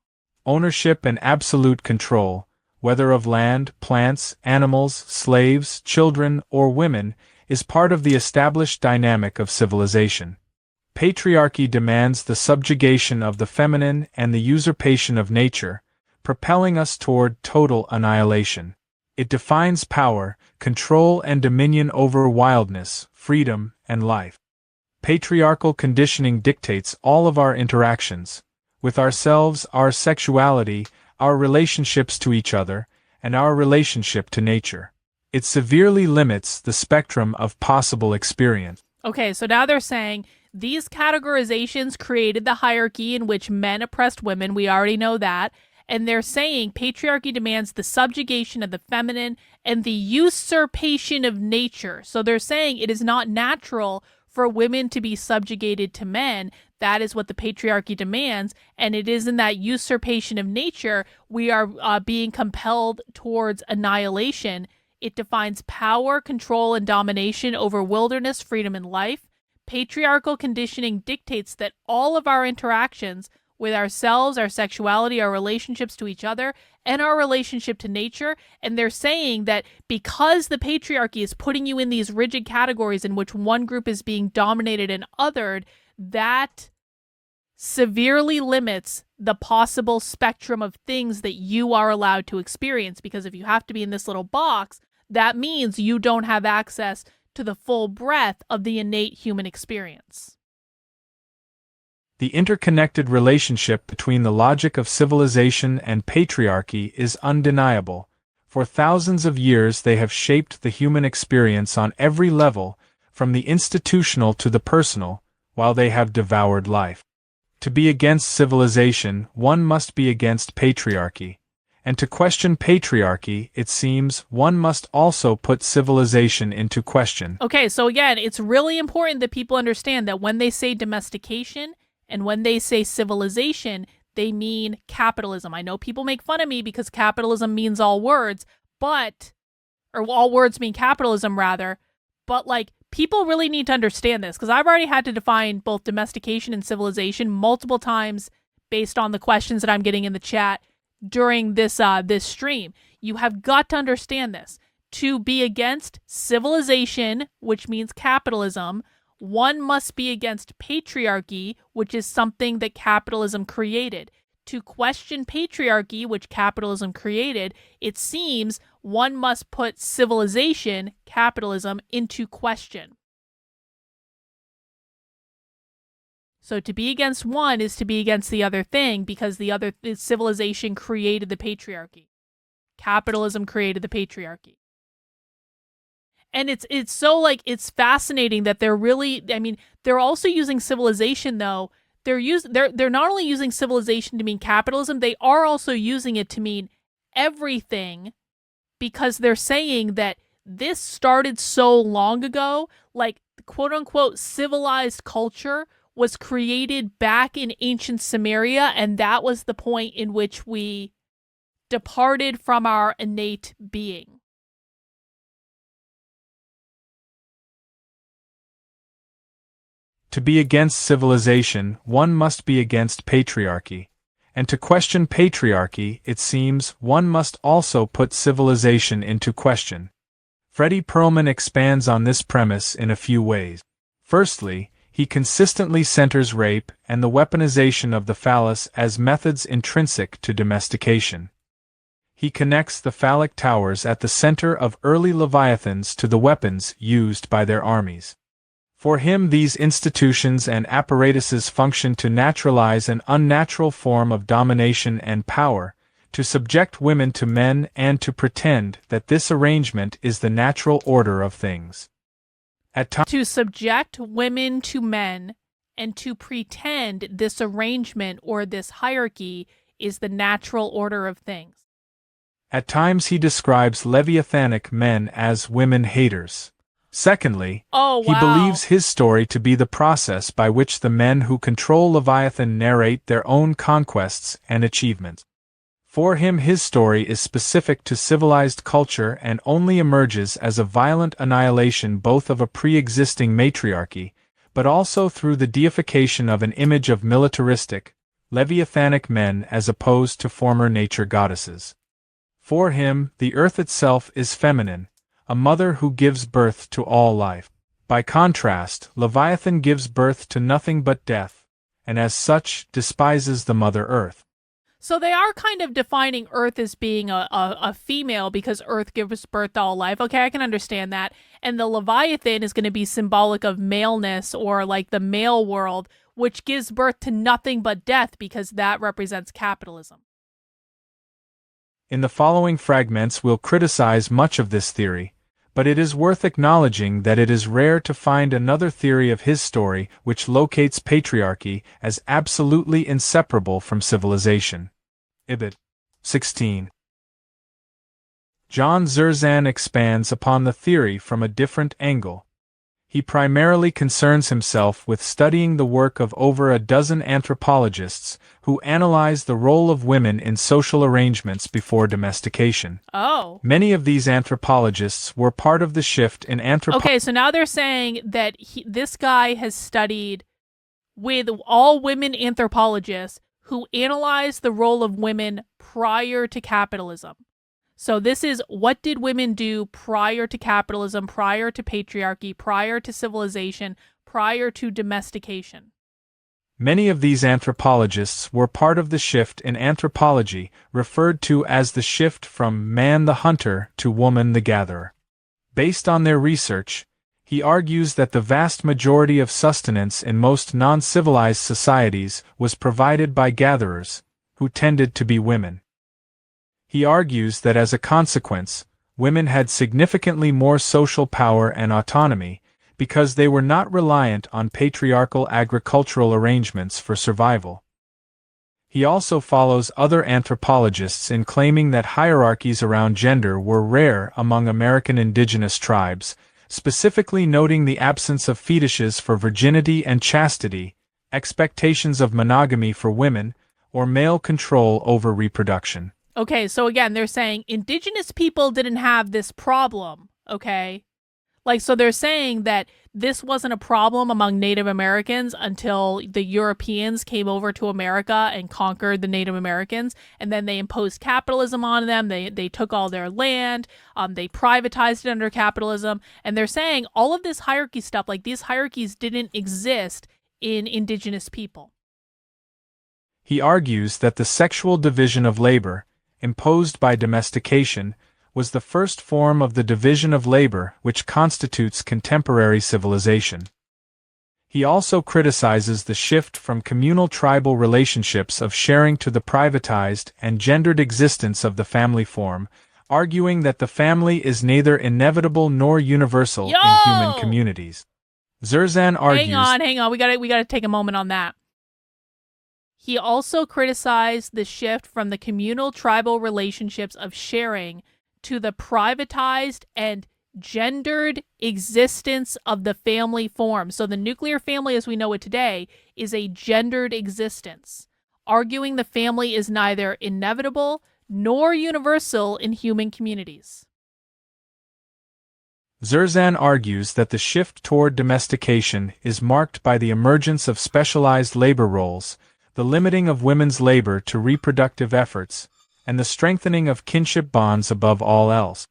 Ownership and absolute control, whether of land, plants, animals, slaves, children, or women, is part of the established dynamic of civilization. Patriarchy demands the subjugation of the feminine and the usurpation of nature, propelling us toward total annihilation. It defines power, control, and dominion over wildness, freedom, and life. Patriarchal conditioning dictates all of our interactions, with ourselves, our sexuality, our relationships to each other, and our relationship to nature. It severely limits the spectrum of possible experience. Okay, so now they're saying these categorizations created the hierarchy in which men oppressed women. We already know that. And they're saying patriarchy demands the subjugation of the feminine and the usurpation of nature. So they're saying it is not natural for women to be subjugated to men. That is what the patriarchy demands. And it is in that usurpation of nature we are being compelled towards annihilation. It defines power, control, and domination over wilderness, freedom, and life. Patriarchal conditioning dictates that all of our interactions with ourselves, our sexuality, our relationships to each other, and our relationship to nature, and they're saying that because the patriarchy is putting you in these rigid categories in which one group is being dominated and othered, that severely limits the possible spectrum of things that you are allowed to experience, because if you have to be in this little box, that means you don't have access to the full breadth of the innate human experience. The interconnected relationship between the logic of civilization and patriarchy is undeniable. For thousands of years they have shaped the human experience on every level, from the institutional to the personal, while they have devoured life. To be against civilization, one must be against patriarchy. And to question patriarchy, it seems, one must also put civilization into question. Okay, so again, it's really important that people understand that when they say domestication and when they say civilization, they mean capitalism. I know people make fun of me because capitalism means all words, or all words mean capitalism rather, but like, people really need to understand this because I've already had to define both domestication and civilization multiple times based on the questions that I'm getting in the chat during this stream. You have got to understand this. To be against civilization, which means capitalism, one must be against patriarchy, which is something that capitalism created. To question patriarchy, which capitalism created, it seems one must put civilization, capitalism, into question. So to be against one is to be against the other thing because the civilization created the patriarchy. Capitalism created the patriarchy. And it's so like, it's fascinating that they're also using civilization though. They're not only using civilization to mean capitalism, they are also using it to mean everything because they're saying that this started so long ago, like quote unquote civilized culture was created back in ancient Sumeria, and that was the point in which we departed from our innate being. To be against civilization, one must be against patriarchy. And to question patriarchy, it seems, one must also put civilization into question. Fredy Perlman expands on this premise in a few ways. Firstly, he consistently centers rape and the weaponization of the phallus as methods intrinsic to domestication. He connects the phallic towers at the center of early Leviathans to the weapons used by their armies. For him, these institutions and apparatuses function to naturalize an unnatural form of domination and power, to subject women to men and to pretend that this arrangement is the natural order of things. To subject women to men and to pretend this arrangement or this hierarchy is the natural order of things. At times he describes Leviathanic men as women haters. Secondly, he believes his story to be the process by which the men who control Leviathan narrate their own conquests and achievements. For him, his story is specific to civilized culture and only emerges as a violent annihilation both of a pre-existing matriarchy, but also through the deification of an image of militaristic, Leviathanic men as opposed to former nature goddesses. For him, the earth itself is feminine, a mother who gives birth to all life. By contrast, Leviathan gives birth to nothing but death, and as such despises the Mother Earth. So they are kind of defining Earth as being a female because Earth gives birth to all life. Okay, I can understand that. And the Leviathan is going to be symbolic of maleness or like the male world, which gives birth to nothing but death because that represents capitalism. In the following fragments we'll criticize much of this theory, but it is worth acknowledging that it is rare to find another theory of his story which locates patriarchy as absolutely inseparable from civilization. Ibid. 16. John Zerzan expands upon the theory from a different angle. He primarily concerns himself with studying the work of over a dozen anthropologists who analyze the role of women in social arrangements before domestication. Oh. Many of these anthropologists were part of the shift in anthropology. Okay, so now they're saying that this guy has studied with all women anthropologists who analyze the role of women prior to capitalism. So this is, what did women do prior to capitalism, prior to patriarchy, prior to civilization, prior to domestication? Many of these anthropologists were part of the shift in anthropology, referred to as the shift from man the hunter to woman the gatherer. Based on their research, He argues that the vast majority of sustenance in most non-civilized societies was provided by gatherers, who tended to be women. He argues that as a consequence, women had significantly more social power and autonomy, because they were not reliant on patriarchal agricultural arrangements for survival. He also follows other anthropologists in claiming that hierarchies around gender were rare among American indigenous tribes, specifically noting the absence of fetishes for virginity and chastity, expectations of monogamy for women, or male control over reproduction. Okay, so again, they're saying indigenous people didn't have this problem, okay? So they're saying that this wasn't a problem among Native Americans until the Europeans came over to America and conquered the Native Americans, and then they imposed capitalism on them. They took all their land, they privatized it under capitalism, and they're saying all of this hierarchy stuff, these hierarchies didn't exist in indigenous people. He argues that the sexual division of labor, imposed by domestication, was the first form of the division of labor which constitutes contemporary civilization. He also criticizes the shift from communal tribal relationships of sharing to the privatized and gendered existence of the family form, arguing that the family is neither inevitable nor universal in human communities. Zerzan argues... Hang on, we gotta take a moment on that. He also criticized the shift from the communal tribal relationships of sharing to the privatized and gendered existence of the family form. So the nuclear family as we know it today is a gendered existence, arguing the family is neither inevitable nor universal in human communities. Zerzan argues that the shift toward domestication is marked by the emergence of specialized labor roles, the limiting of women's labor to reproductive efforts, and the strengthening of kinship bonds above all else.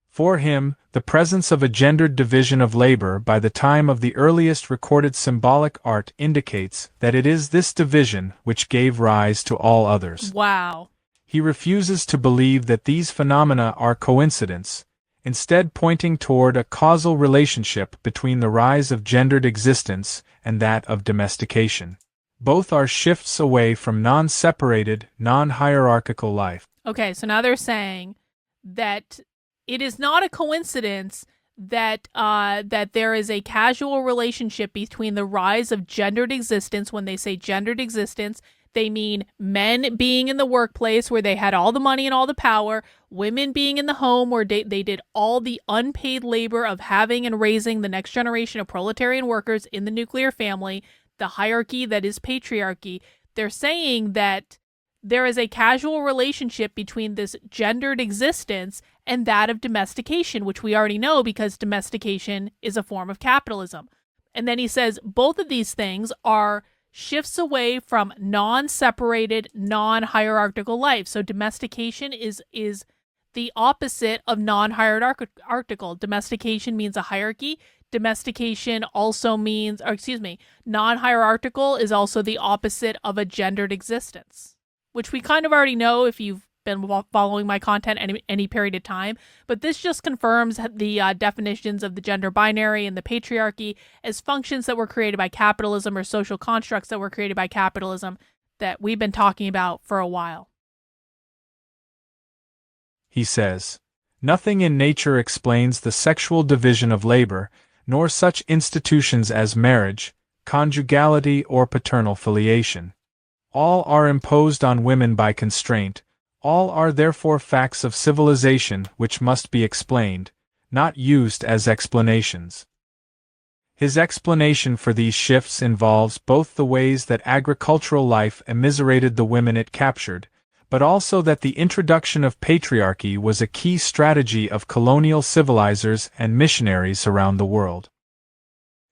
For him, the presence of a gendered division of labor by the time of the earliest recorded symbolic art indicates that it is this division which gave rise to all others. Wow. He refuses to believe that these phenomena are coincidence, instead pointing toward a causal relationship between the rise of gendered existence and that of domestication. Both are shifts away from non-separated, non-hierarchical life. Okay, so now they're saying that it is not a coincidence that there is a casual relationship between the rise of gendered existence. When they say gendered existence, they mean men being in the workplace where they had all the money and all the power, women being in the home where they did all the unpaid labor of having and raising the next generation of proletarian workers in the nuclear family, the hierarchy that is patriarchy. They're saying that there is a casual relationship between this gendered existence and that of domestication, which we already know because domestication is a form of capitalism. And then he says both of these things are shifts away from non-separated, non-hierarchical life. So domestication is the opposite of non-hierarchical. Domestication means a hierarchy. Domestication also means, non-hierarchical is also the opposite of a gendered existence, which we kind of already know if you've been following my content any period of time. But this just confirms the definitions of the gender binary and the patriarchy as functions that were created by capitalism or social constructs that were created by capitalism that we've been talking about for a while. He says, "Nothing in nature explains the sexual division of labor, nor such institutions as marriage, conjugality, or paternal filiation. All are imposed on women by constraint, all are therefore facts of civilization which must be explained, not used as explanations." His explanation for these shifts involves both the ways that agricultural life immiserated the women it captured, but also that the introduction of patriarchy was a key strategy of colonial civilizers and missionaries around the world.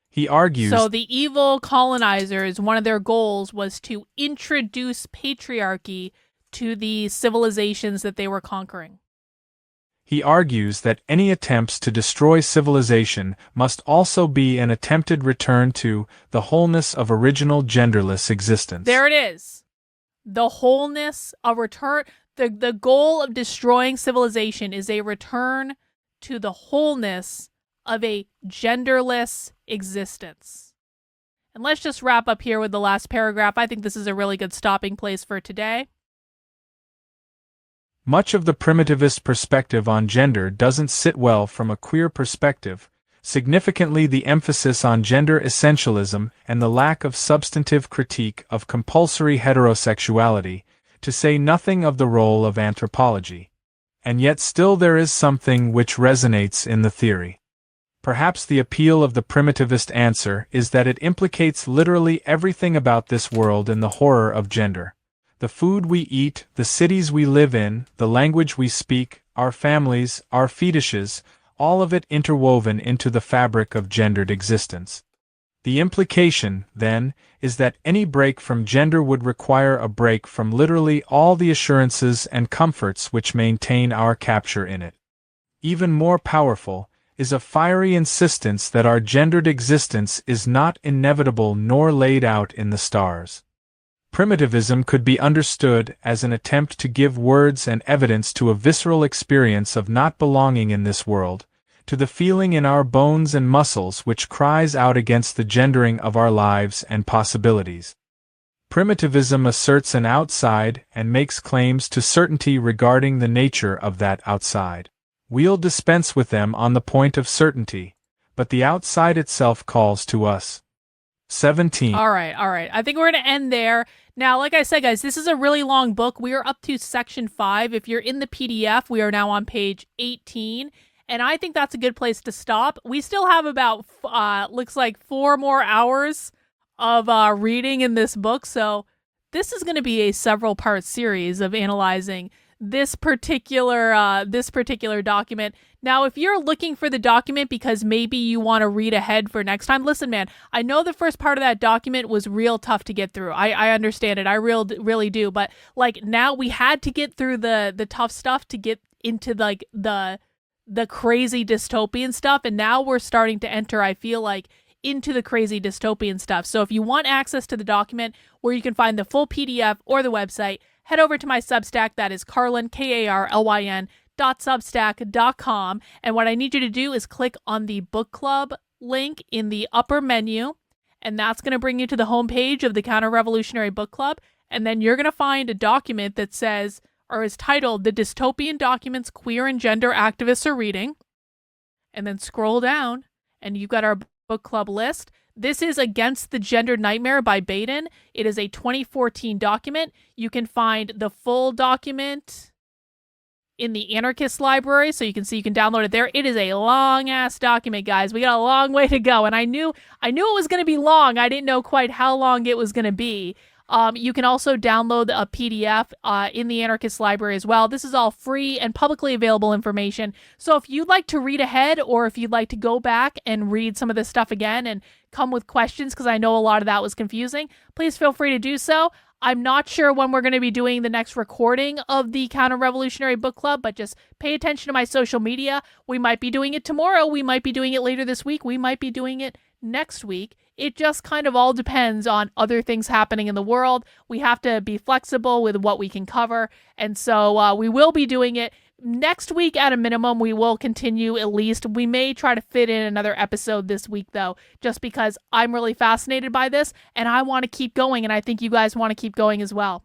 He argues... So the evil colonizers, one of their goals was to introduce patriarchy to the civilizations that they were conquering. He argues that any attempts to destroy civilization must also be an attempted return to the wholeness of original genderless existence. There it is. The wholeness, a return, the goal of destroying civilization is a return to the wholeness of a genderless existence. And let's just wrap up here with the last paragraph. I think this is a really good stopping place for today. Much of the primitivist perspective on gender doesn't sit well from a queer perspective. Significantly, the emphasis on gender essentialism and the lack of substantive critique of compulsory heterosexuality, to say nothing of the role of anthropology. And yet still there is something which resonates in the theory. Perhaps the appeal of the primitivist answer is that it implicates literally everything about this world in the horror of gender. The food we eat, the cities we live in, the language we speak, our families, our fetishes, all of it interwoven into the fabric of gendered existence. The implication, then, is that any break from gender would require a break from literally all the assurances and comforts which maintain our capture in it. Even more powerful is a fiery insistence that our gendered existence is not inevitable nor laid out in the stars. Primitivism could be understood as an attempt to give words and evidence to a visceral experience of not belonging in this world, to the feeling in our bones and muscles which cries out against the gendering of our lives and possibilities. Primitivism asserts an outside and makes claims to certainty regarding the nature of that outside. We'll dispense with them on the point of certainty, but the outside itself calls to us. 17. All right. I think we're going to end there. Now, like I said, guys, this is a really long book. We are up to section 5. If you're in the PDF, we are now on page 18. And I think that's a good place to stop. We still have about, looks like 4 more hours of reading in this book. So this is going to be a several part series of analyzing this particular document. Now, if you're looking for the document because maybe you want to read ahead for next time, listen, man, I know the first part of that document was real tough to get through. I understand it. I really do. But like now we had to get through the tough stuff to get into like the crazy dystopian stuff. And now we're starting to enter, I feel like, into the crazy dystopian stuff. So if you want access to the document where you can find the full PDF or the website, head over to my Substack. That is Karlyn, KARLYN.substack.com. And what I need you to do is click on the book club link in the upper menu. And that's going to bring you to the homepage of the Counter-Revolutionary Book Club. And then you're going to find a document that says, or is titled, The Dystopian Documents Queer and Gender Activists Are Reading. And then scroll down and you've got our book club list. This is Against the Gender Nightmare by Baedan. It is a 2014 document. You can find the full document in the anarchist library, so you can download it there. It is a long ass document, guys. We got a long way to go, and I knew it was going to be long. I didn't know quite how long it was going to be. You can also download a PDF in the anarchist library as well. This is all free and publicly available information. So if you'd like to read ahead, or if you'd like to go back and read some of this stuff again and come with questions, because I know a lot of that was confusing, please feel free to do so. I'm not sure when we're going to be doing the next recording of the Counter-Revolutionary Book Club, but just pay attention to my social media. We might be doing it tomorrow. We might be doing it later this week. We might be doing it next week. It just kind of all depends on other things happening in the world. We have to be flexible with what we can cover. And so we will be doing it next week at a minimum. We will continue at least. We may try to fit in another episode this week, though, just because I'm really fascinated by this and I want to keep going. And I think you guys want to keep going as well.